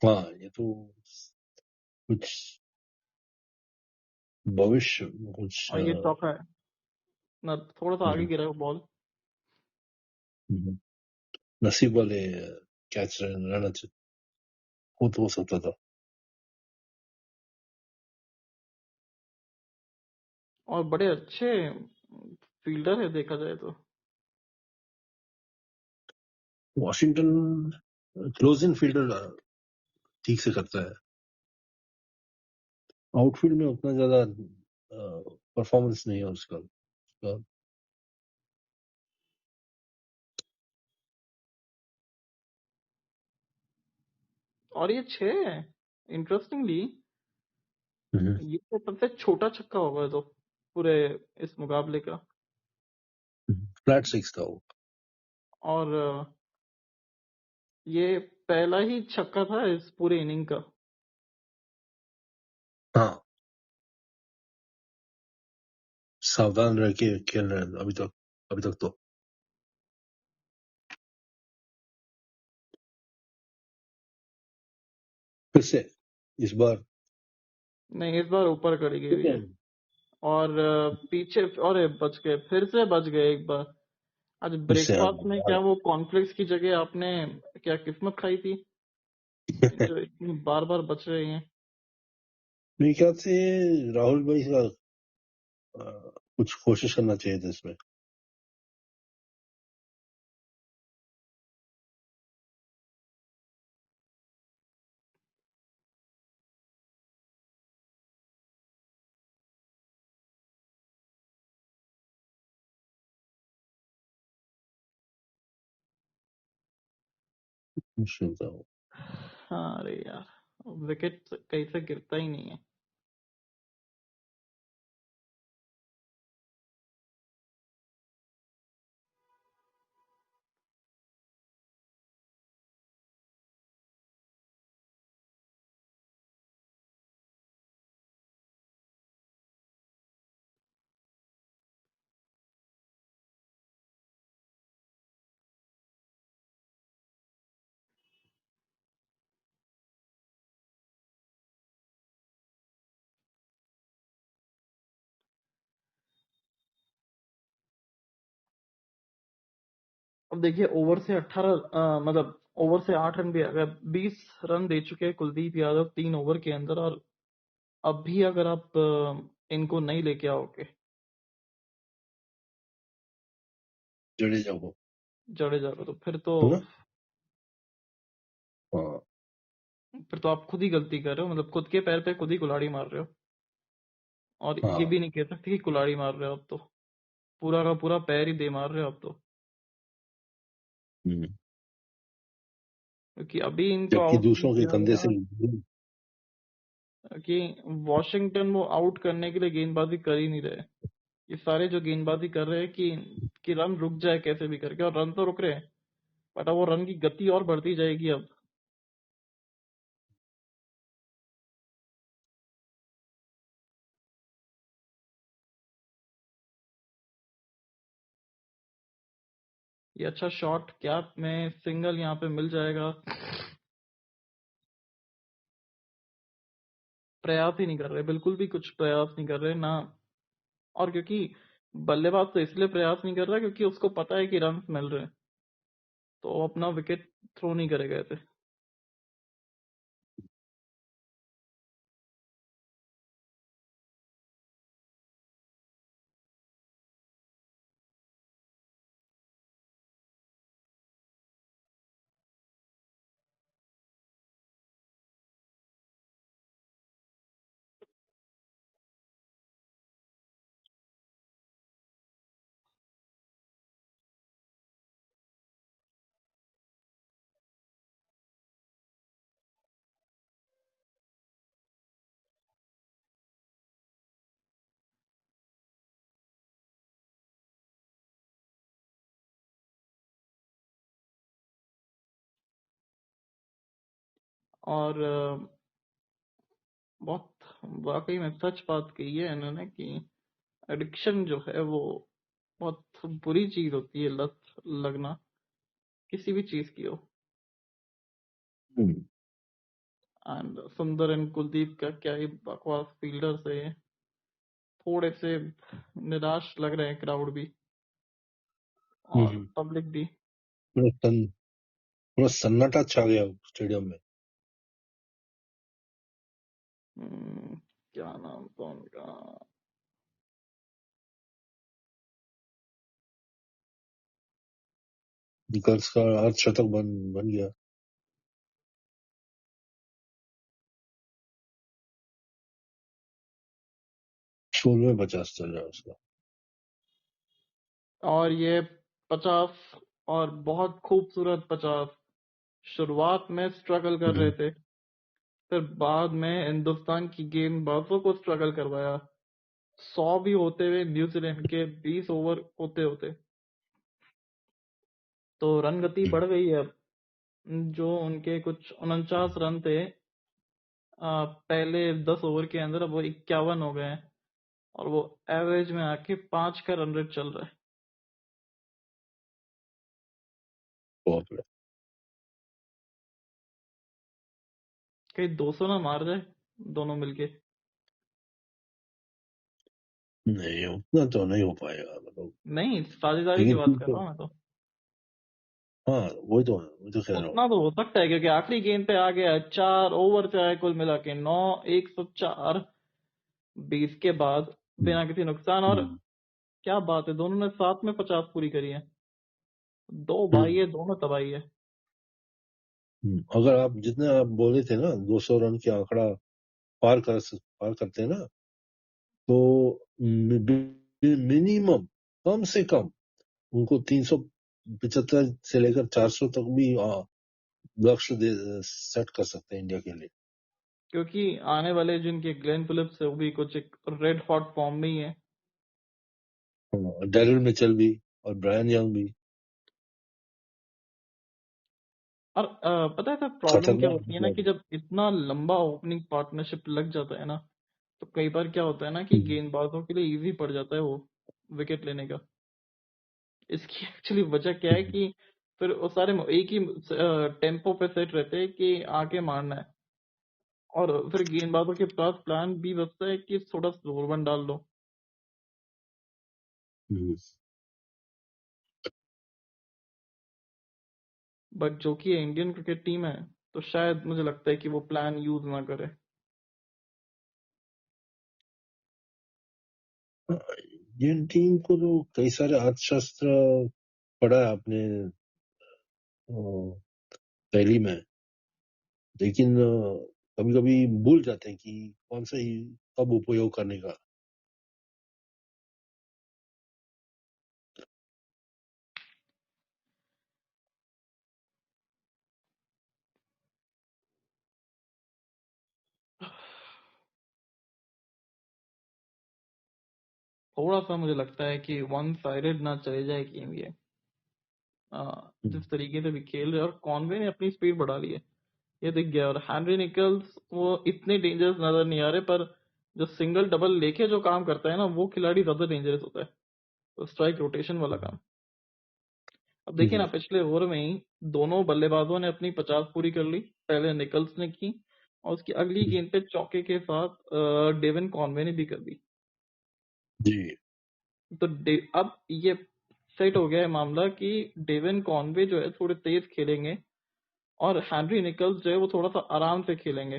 हाँ, ये तो कुछ भविष्य कुछ और ये चौका है ना, थोड़ा सा आगे हम्म, गिरा बॉल। हम्म, नसीब वाले कैच रहना चाहिए, हो सकता था। और बड़े अच्छे फील्डर है देखा जाए तो। वॉशिंगटन क्लोज इन फील्डर ठीक से करता है, आउटफील्ड में उतना ज्यादा परफॉर्मेंस नहीं है उसका। और ये 6 है इंटरेस्टिंगली। हम्म, ये तो सबसे छोटा छक्का होगा तो पूरे इस मुकाबले का। फ्लैट सिक्स था वो। और ये पहला ही छक्का था इस पूरे इनिंग का। हाँ, सावधान रह के खेल रहे हैं अभी तक तो। फिर से इस बार नहीं, इस बार ऊपर करी गई हुई फिर है। और पीछे और बच गए, फिर से बच गए एक बार। आज से ब्रेकफास्ट में क्या वो कॉर्नफ्लेक्स की जगह आपने क्या किस्मत खाई थी जो इतनी बार बार बच रही हैं। मेरे ख्याल से राहुल भाई का कुछ कोशिश करना चाहिए था इसमें। मुश्किल था वो। हाँ, अरे यार, विकेट कहीं से गिरता ही नहीं है। अब देखिए, ओवर से 18 मतलब ओवर से 8 रन भी अगर 20 रन दे चुके हैं कुलदीप यादव 3 ओवर के अंदर। और अब भी अगर आप इनको नहीं लेके आओगे जडेजा को जडेजा को, तो है ना। हाँ, फिर तो आप खुद ही गलती कर रहे हो। मतलब खुद के पैर पे खुद ही कुल्हाड़ी मार रहे हो। और ये हाँ। भी नहीं कह सकते कि कुल्हाड़ी मार रहे हो, अब तो पूरा का पूरा पैर ही दे मार रहे हो अब तो। हम्म, क्योंकि अभी इनको जबकि आउट नहीं दूसरों के किया कंधे से गया कि वॉशिंगटन वो आउट करने के लिए गेंदबाजी कर ही नहीं रहे। ये सारे जो गेंदबाजी कर रहे हैं कि रन रुक जाए कैसे भी करके, और रन तो रुक रहे हैं, बट अब वो रन की गति और बढ़ती जाएगी अब। ये अच्छा शॉट, कैप में सिंगल यहाँ पे मिल जाएगा। प्रयास ही नहीं कर रहे, बिल्कुल भी कुछ प्रयास नहीं कर रहे ना। और क्योंकि बल्लेबाज तो इसलिए प्रयास नहीं कर रहा क्योंकि उसको पता है कि रन मिल रहे हैं, तो वो अपना विकेट थ्रो नहीं करेगा ऐसे। और बहुत वाकई में सच बात कही है इन्होंने कि एडिक्शन जो है वो बहुत बुरी चीज होती है, लत लगना किसी भी चीज की हो। हम्म, एंड सुंदर एंड कुलदीप का क्या ही बकवास फील्डर से, थोड़े से निराश लग रहे हैं क्राउड भी और हम्म। पब्लिक भी। पूरा पूरा सन्नाटा छा गया स्टेडियम में। हम्म, क्या नाम था उनका? निकल्स का अर्धशतक बन गया। 16 50 चल रहा है उसका। और ये 50, और बहुत खूबसूरत 50। शुरुआत में स्ट्रगल कर रहे हम्म, थे, फिर बाद में हिंदुस्तान की गेंदबाजों को स्ट्रगल करवाया। 100 भी होते हुए न्यूजीलैंड के 20 ओवर होते होते तो रन गति हम्म। बढ़ गई है अब। जो उनके कुछ 49 रन थे पहले 10 ओवर के अंदर, अब वो 51 हो गए हैं और वो एवरेज में आके 5 का रन रेट चल रहा है। बहुत बढ़िया। कहीं 200 ना मार जाए दोनों मिलके। नहीं, उतना तो नहीं हो पाएगा मतलब। नहीं, साझेदारी की लेकिन बात ठीक कर तो। रहा हूँ मैं तो। हाँ, वही तो कह रहा हूँ। उतना तो हो सकता है क्योंकि आखिरी गेंद पे आ गया 4 ओवर से आए कुल मिला के 9, 104, 20 के बाद हम्म, बिना किसी नुकसान। और हम्म, क्या बात है, दोनों ने साथ में 50 पूरी करी है। दो भाई हम्म, है, दोनों तबाही है। अगर आप जितने आप बोले थे ना 200 रन की आंकड़ा पार करते हैं ना, तो मिनिमम, कम से कम उनको 375 से लेकर 400 तक भी लक्ष्य सेट कर सकते हैं इंडिया के लिए। क्योंकि आने वाले जिनके ग्लेन फिलिप्स है वो भी कुछ एक रेड हॉट फॉर्म में ही है। हाँ, डैरिल मिचेल भी और ब्रायन यंग भी और पता है सर प्रॉब्लम क्या खतरनाक होती है ना, कि खिलाड़ी। जब इतना लंबा ओपनिंग पार्टनरशिप लग जाता है ना, तो कई बार क्या होता है ना कि हम्म, गेंदबाजों के लिए इजी पड़ जाता है वो विकेट लेने का। इसकी एक्चुअली वजह क्या है हम्म, कि फिर वो सारे एक ही टेम्पो पे सेट रहते हैं कि आके मारना है, और फिर गेंदबाजों के पास प्लान भी बचता है कि थोड़ा स्लोवर वन डाल दो। हम्म। बट जो कि इंडियन क्रिकेट टीम है, तो शायद मुझे लगता है कि वो प्लान यूज ना करे। इंडियन टीम को तो कई सारे अर्थशास्त्र पढ़ा है अपने पहली में, लेकिन कभी कभी भूल जाते हैं कि कौन सा ही कब उपयोग करने का। थोड़ा सा मुझे लगता है कि वन साइडेड ना चले जाए गेम ये। जिस तरीके से भी खेल रहे हैं, और कॉनवे ने अपनी स्पीड बढ़ा ली है, ये दिख गया। और हैनरी निकल्स वो इतने डेंजरस नजर नहीं आ रहे, पर जो सिंगल डबल लेके जो काम करता है ना, वो खिलाड़ी ज्यादा डेंजरस होता है, तो स्ट्राइक रोटेशन वाला काम। अब देखिए ना, हम्म, पिछले ओवर में ही दोनों बल्लेबाजों ने अपनी 50 पूरी कर ली। पहले निकल्स ने की, और उसकी अगली गेंद पे चौके के साथ डेविन कॉनवे ने भी कर दी। जी। तो अब ये सेट हो गया है मामला कि डेविन कॉनवे जो है थोड़े तेज खेलेंगे, और हैनरी निकल्स जो है वो थोड़ा सा आराम से खेलेंगे।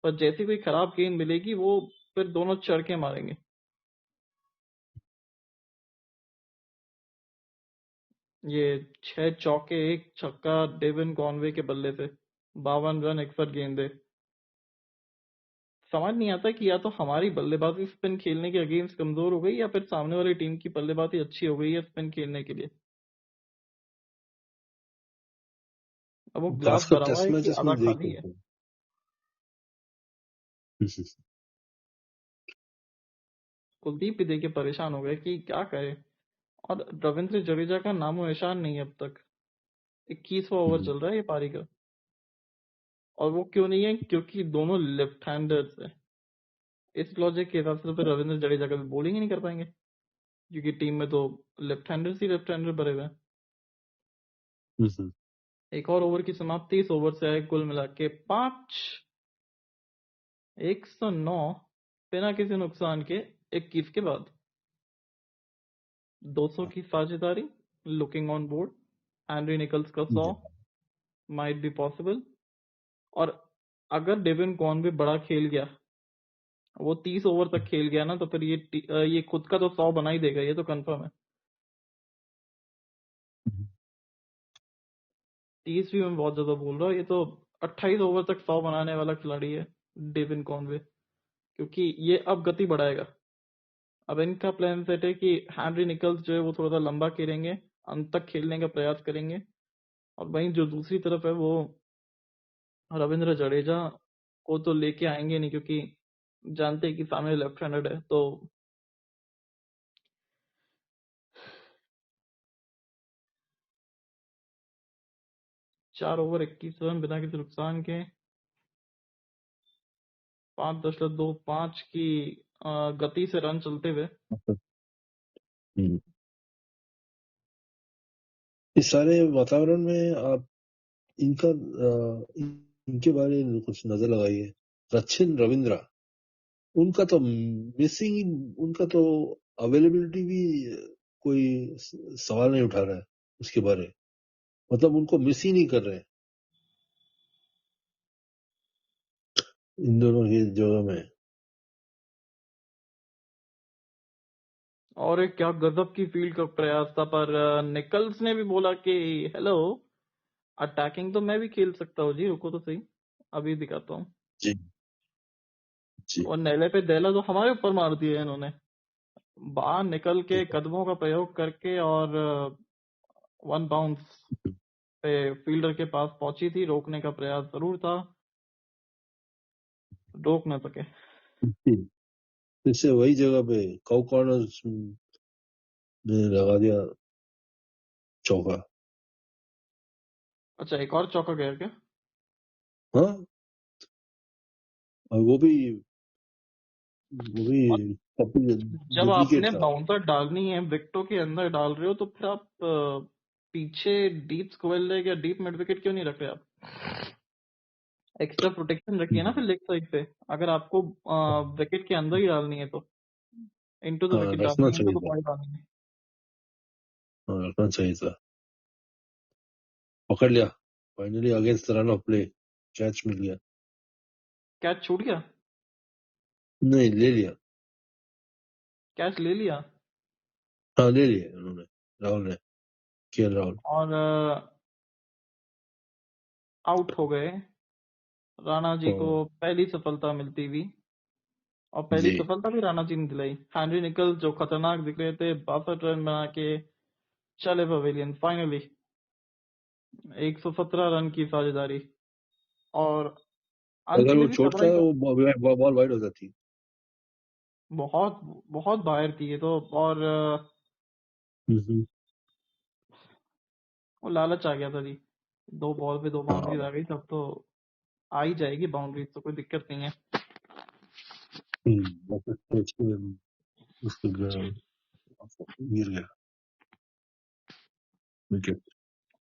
पर जैसी कोई खराब गेंद मिलेगी वो फिर दोनों चढ़ के मारेंगे। ये 6 चौके 1 छक्का डेविन कॉनवे के बल्ले से, 52 रन 61 गेंदे। समझ नहीं आता कि या तो हमारी बल्लेबाजी स्पिन खेलने के अगेंस्ट कमजोर हो गई, या फिर सामने वाली टीम की बल्लेबाजी अच्छी हो गई है स्पिन खेलने के लिए। अब वो ग्लास खासकर भरा हुआ टेस्ट है कि मैचेस आधा में खाली देखते है। हैं। कुलदीप भी देख के परेशान हो गए कि क्या करे। और रविंद्र जडेजा का नामो निशान नहीं है अब तक। 21वां ओवर चल रहा है ये पारी का। और वो क्यों नहीं है? क्योंकि दोनों लेफ्ट हैंडर्स है। इस लॉजिक के हिसाब से तो फिर रविंद्र जडेजा कभी बॉलिंग ही नहीं कर पाएंगे, क्योंकि टीम में तो लेफ्ट हैंडर भरे हुए हैं। हम्म, एक और ओवर की समाप्ति, इस ओवर से आए कुल मिला के 5, 109 बिना किसी नुकसान के 21 के बाद। 200 की साझेदारी, looking on board. Henry Nicholls का 100 जी। Might be possible. और अगर डेविन कॉनवे बड़ा खेल गया, वो 30 ओवर तक खेल गया ना, तो फिर ये खुद का तो 100 बना ही देगा, ये तो कंफर्म है। 30 भी मैं बहुत ज्यादा बोल रहा हूँ, ये तो 28 ओवर तक 100 बनाने वाला खिलाड़ी है डेविन कॉनवे, क्योंकि ये अब गति बढ़ाएगा। अब इनका प्लान सेट है कि हैनरी निकल्स जो है वो थोड़ा सा लंबा खेलेंगे, अंत तक खेलने का प्रयास करेंगे, और वहीं जो दूसरी तरफ है वो रविंद्र जडेजा को तो लेके आएंगे नहीं, क्योंकि जानते हैं कि सामने लेफ्ट हैंडेड है। तो 4 ओवर 21 रन बिना किसी नुकसान के, 5.25 की गति से रन चलते हुए। हम्म। इस सारे वातावरण में आप इनके बारे में कुछ नजर लगाइए। सचिन रविंद्रा, उनका तो मिसिंग, उनका तो अवेलेबिलिटी भी कोई सवाल नहीं उठा रहा है उसके बारे, मतलब उनको मिस ही नहीं कर रहे हैं इन दोनों की जगह में। और एक क्या गजब की फील्ड का प्रयास था, पर निकल्स ने भी बोला कि हेलो, अटैकिंग तो मैं भी खेल सकता हूँ जी, रुको तो सही, अभी दिखाता हूँ। जी जी। और नेले पे देला तो हमारे ऊपर मार दिया इन्होंने, बाहर निकल के कदमों का प्रयोग करके, और 1 बाउंस पे फील्डर के पास पहुंची थी, रोकने का प्रयास जरूर था, रोक ना सके। फिर से वही जगह पे काउ कॉर्नर में लगा दिया चौका। अच्छा, एक और चौका गया क्या? हाँ, और वो भी और जब डुप्लीकेट आपने था। बाउंसर डालनी है, विकेटों के अंदर डाल रहे हो, तो फिर आप पीछे डीप स्क्वेयर लेग या डीप मिड विकेट क्यों नहीं रख रहे आप? एक्स्ट्रा प्रोटेक्शन रखिए ना फिर लेग साइड पे, अगर आपको विकेट के अंदर ही डालनी है तो, इनटू द हाँ, विकेट रखना डालनी है, इनटू चाहिए द था। बॉल डालनी है। हाँ, रखना चाहिए था। पकड़ लिया finally, against run off play catch मिल गया। कैच छूट गया? नहीं, ले लिया। कैच ले लिया। हाँ, ले लिया उन्होंने, राहुल ने, के राहुल। और आउट हो गए राणा जी को, हाँ, पहली सफलता मिलती हुई। और पहली जी। सफलता भी राणा जी ने दिलाई। हेनरी निकल्स जो खतरनाक दिख रहे थे, 62 रन बना के चले पवेलियन फाइनली। 117 रन की साझेदारी, और अंत अगर में वो भी तगड़ा छोड़ता ही था। वो बॉल वाइड हो जाती। बहुत बहुत बाहर थी ये तो। और हम्म, वो लालच आ गया था जी, 2 बॉल पे 2 बाउंड्रीज हाँ। आ गई, तब तो आ ही जाएगी बाउंड्रीज, तो कोई दिक्कत नहीं है। वापस सोच के उसको गिर गया विकेट।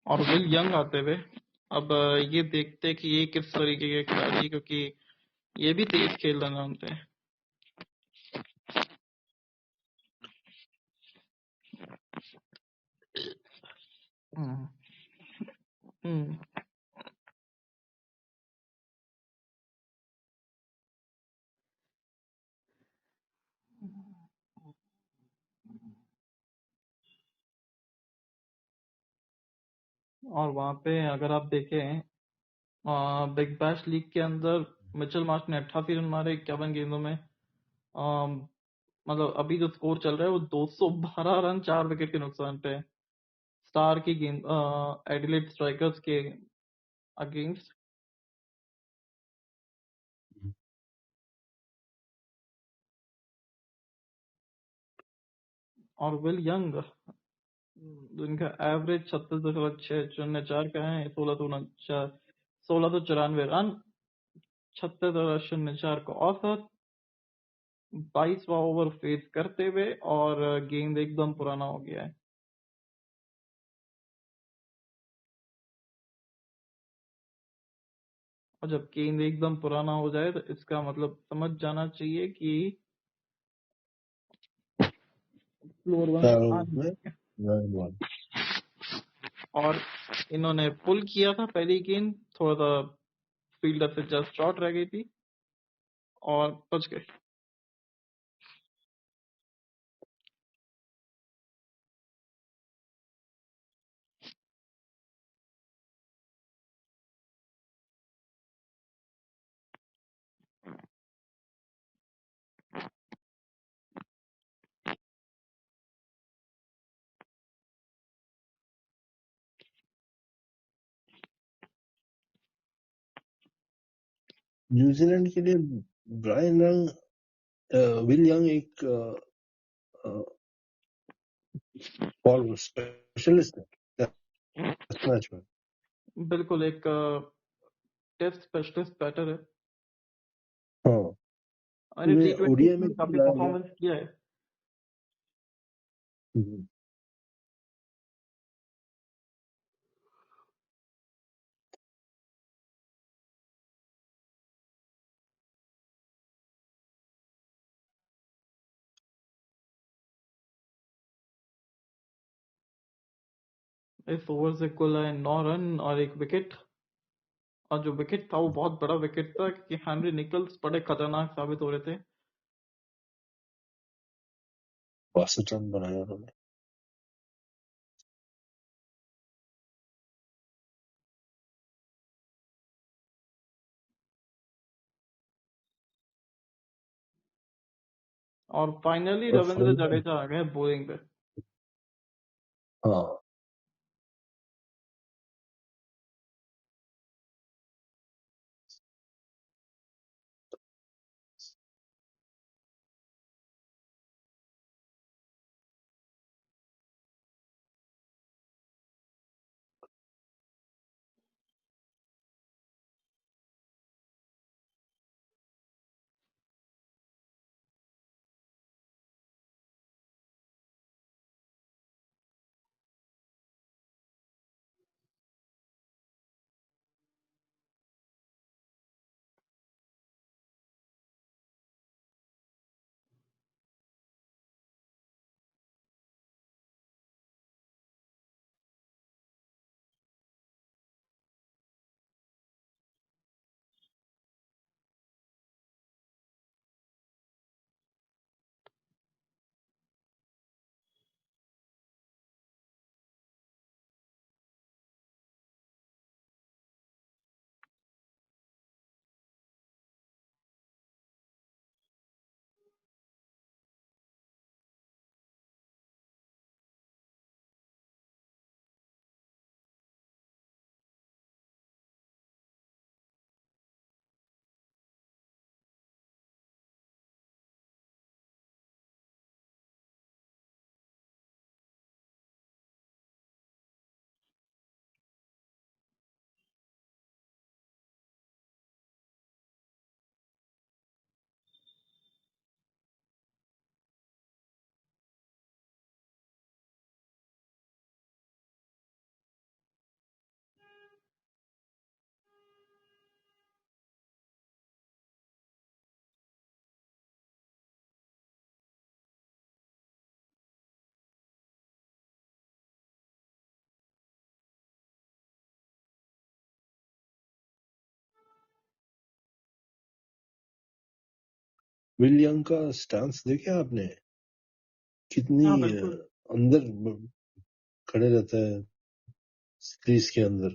और विल यंग आते हुए, अब ये देखते कि ये किस तरीके के खिलाड़ी है, क्योंकि ये भी तेज खेलना जानते हैं। हम्म, हम्म। और वहां पे अगर आप देखें, बिग बैश लीग के अंदर मिचेल मार्श ने 88 रन मारे 51 गेंदों में। अम, मतलब अभी जो स्कोर चल रहा है वो 212 रन 4 विकेट के नुकसान पे है, स्टार की गेंद एडिलेड स्ट्राइकर्स के अगेंस्ट। और विल यंग, जिनका एवरेज 36.604 का है, 1694 रन, 36.04 का औसत, 22वां ओवर फेस करते हुए और गेंद एकदम पुराना हो गया है। और जब गेंद एकदम पुराना हो जाए तो इसका मतलब समझ जाना चाहिए कि फ्लोर वन पैरों आने में वाली है। Run one. और इन्होंने पुल किया था पहली गेंद, थोड़ा सा फील्डर से जस्ट शॉर्ट रह गई थी और बच गए। न्यूजीलैंड के लिए ब्रायन यंग, विल यंग एक बॉल स्पेशलिस्ट है टेस्ट मैच में। बिल्कुल एक टेस्ट स्पेशलिस्ट बैटर है। हाँ, मैंने पूरे T20 ओडीआई में में क्यों काफी लाया गया? परफॉर्मेंस किया है। हम्म। इस ओवर से कुल है 9 रन और 1 विकेट। और जो विकेट था वो बहुत बड़ा विकेट था क्योंकि हेनरी निकल्स बड़े खतरनाक साबित हो रहे थे। 62 रन बनाया उन्होंने। और फाइनली और रविंद्र फाइनल, जडेजा आ गए बॉलिंग पे। हाँ, विल यंग का स्टांस देखा आपने? कितनी हाँ बिल्कुल। अंदर खड़े रहता है क्रीज के अंदर।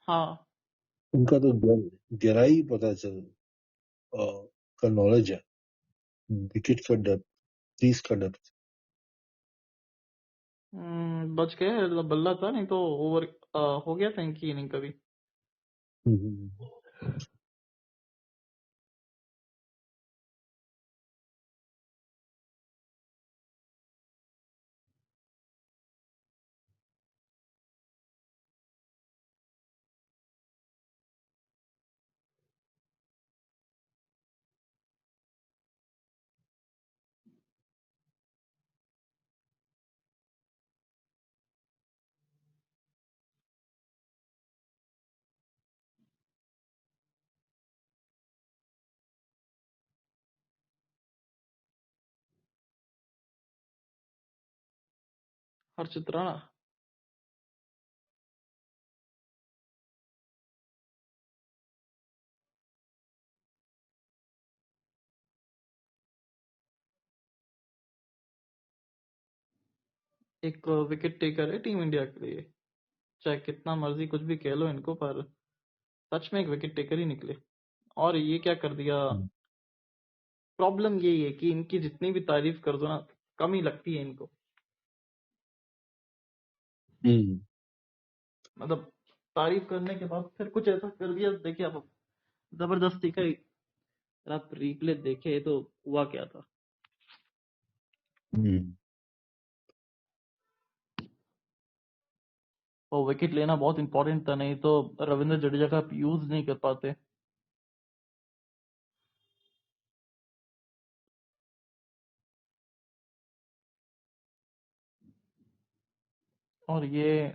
हाँ उनका तो गहराई पता चल का नॉलेज है, विकेट का डेप्थ, क्रीज का डेप्थ। बच गए, बल्ला था नहीं तो ओवर हो गया था इनकी इनिंग कभी। हर्षित राणा। एक विकेट टेकर है टीम इंडिया के लिए, चाहे कितना मर्जी कुछ भी कह लो इनको, पर सच में एक विकेट टेकर ही निकले। और ये क्या कर दिया, प्रॉब्लम यही है कि इनकी जितनी भी तारीफ कर दो ना, कम ही लगती है इनको। मतलब तारीफ करने के बाद फिर कुछ ऐसा कर दिया, देखिए आप जबरदस्ती का अगर आप रिप्ले देखे तो हुआ क्या था। और विकेट लेना बहुत इंपॉर्टेंट था, नहीं तो रविंद्र जडेजा का आप यूज नहीं कर पाते। और ये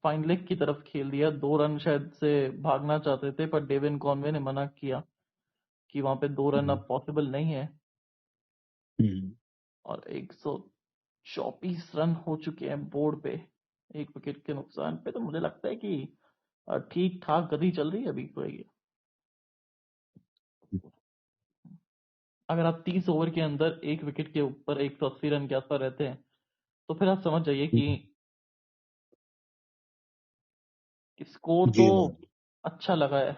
फाइन लेग की तरफ खेल दिया, 2 रन शायद से भागना चाहते थे, पर डेविन कॉनवे ने मना किया कि वहां पे 2 रन अब पॉसिबल नहीं है। और 124 रन हो चुके हैं बोर्ड पे, एक विकेट के नुकसान पे। तो मुझे लगता है कि ठीक ठाक गति चल रही है अभी तो ये। अगर आप 30 ओवर के अंदर एक विकेट के ऊपर 180 रन के आसपास रहते हैं, तो फिर आप समझ जाइए कि स्कोर तो गेम है। अच्छा लगा है।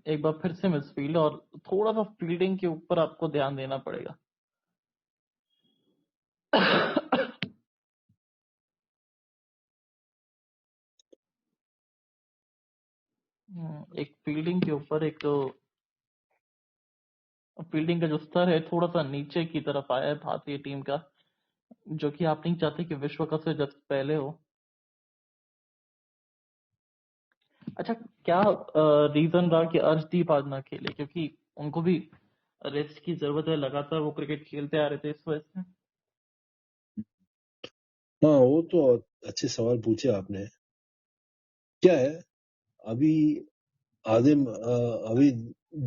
एक बार फिर से मिसफील्ड, और थोड़ा सा फील्डिंग के ऊपर आपको ध्यान देना पड़ेगा। एक फील्डिंग के ऊपर, एक तो फील्डिंग का जो स्तर है थोड़ा सा नीचे की तरफ आया है भारतीय टीम का, जो कि आप नहीं चाहते कि विश्व कप से जब पहले हो। अच्छा, क्या रीजन रहा कि अर्शदीप आज ना खेले? क्योंकि उनको भी रेस्ट की जरूरत है, लगातार वो क्रिकेट खेलते आ रहे थे, इस वजह से। हाँ, वो तो अच्छे सवाल पूछे आपने। क्या है, अभी अभी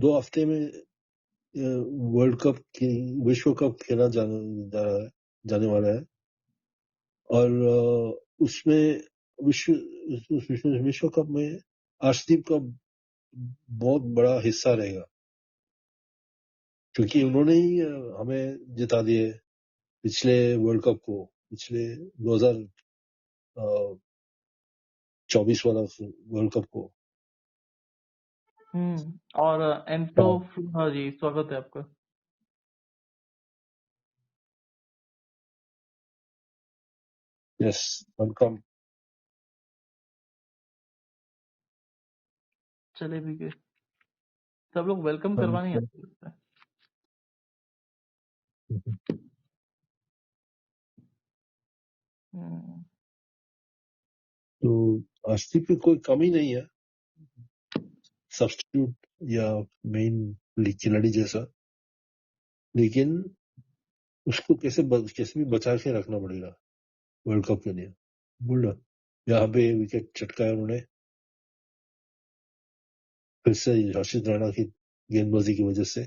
2 हफ्ते में वर्ल्ड कप विश्व कप खेला जाने वाला है। और उसमें विश्व कप में अर्शदीप का बहुत बड़ा हिस्सा रहेगा, क्योंकि उन्होंने ही हमें जिता दिए पिछले वर्ल्ड कप को, पिछले 2024 वाला वर्ल्ड कप को। और एंटो, हाँ जी, स्वागत है आपका। Yes, welcome. चले भी गए, सब लोग वेलकम करवाने आते लगता है। हम्म, तो अर्शदीप की कोई कमी नहीं है, सब्स्टिट्यूट या मेन खिलाड़ी जैसा, लेकिन उसको कैसे भी बचा के रखना पड़ेगा वर्ल्ड कप के लिए। बोल रहा, यहाँ पे विकेट चटकाया उन्होंने फिर से हर्षित राणा की गेंदबाजी की वजह से।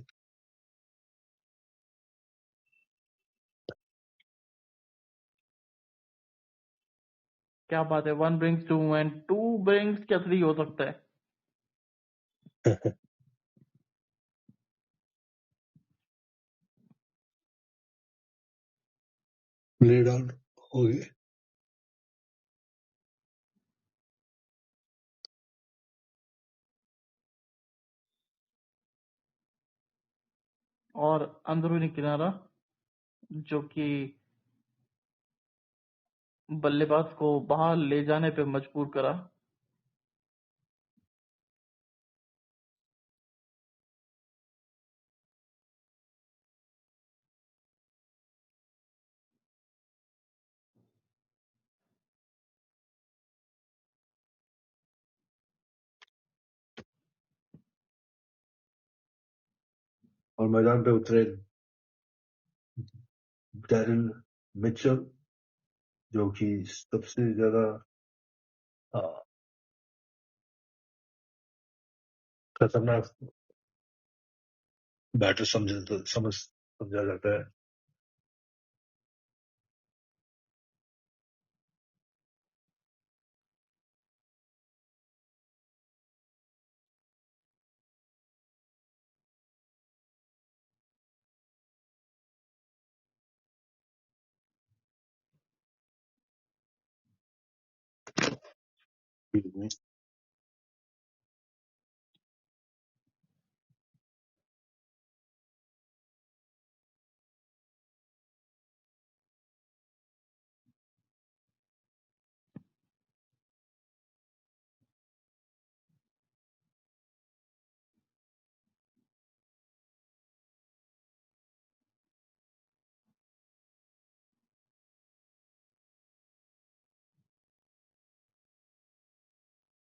क्या बात है, 1 brings 2 and 2 brings क्या 3 हो सकता है। प्ले डाउन हो गए। और अंदरूनी किनारा, जो कि बल्लेबाज को बाहर ले जाने पे मजबूर करा। और मैदान पे उतरे डैरिल मिचेल, जो कि सबसे ज्यादा खतरनाक बैटर समझा जाता है।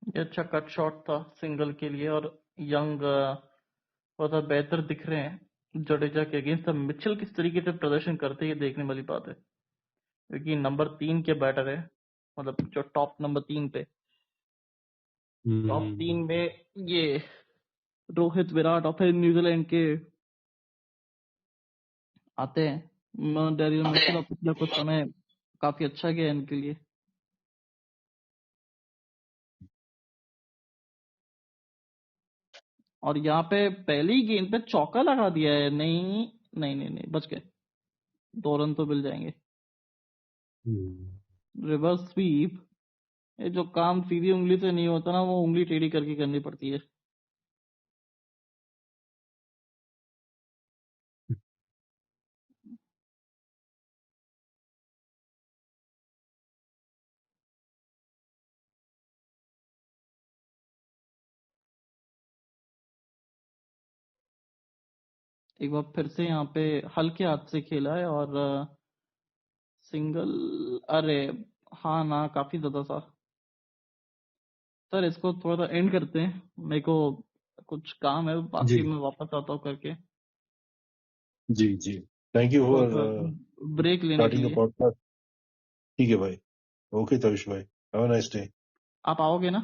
ये अच्छा कट शॉट था सिंगल के लिए, और यंग बहुत बेहतर दिख रहे हैं जडेजा के अगेंस्ट। मिचेल किस तरीके से प्रदर्शन करते हैं ये देखने वाली बात है, क्योंकि नंबर 3 के बैटर है, मतलब जो टॉप नंबर 3 पे, टॉप 3 में ये रोहित विराट और फिर न्यूजीलैंड के आते हैं। डेरियल मिचेल पिछले कुछ समय काफी अच्छा गया इनके लिए। और यहाँ पे पहली गेंद पे चौका लगा दिया है। नहीं नहीं नहीं नहीं, बच गए, 2 रन तो मिल जाएंगे। रिवर्स स्वीप, ये जो काम सीधी उंगली से नहीं होता ना, वो उंगली टेढ़ी करके करनी पड़ती है। एक बार फिर से यहाँ पे हल्के हाथ से खेला है और सिंगल। अरे हाँ ना, काफी ज्यादा था सर। इसको थोड़ा सा एंड करते हैं, मेरे को कुछ काम है, बाकी जी मैं वापस आता हूँ करके। जी जी, थैंक यू थोड़ा फॉर सा ब्रेक लेने के स्टार्टिंग द लिए। पॉडकास्ट। ठीक है भाई, ओके तविश भाई, हैव अ नाइस डे। आप आओगे ना?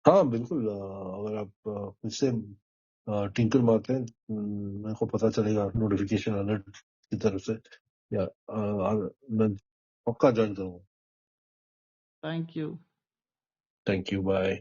हाँ बिल्कुल, अगर आप फिर से टिंकर मारते हैं, मेरे को पता चलेगा नोटिफिकेशन अलर्ट की तरफ से, या मैं पक्का ज्वाइन करूँगा। Thank you. Thank you, bye.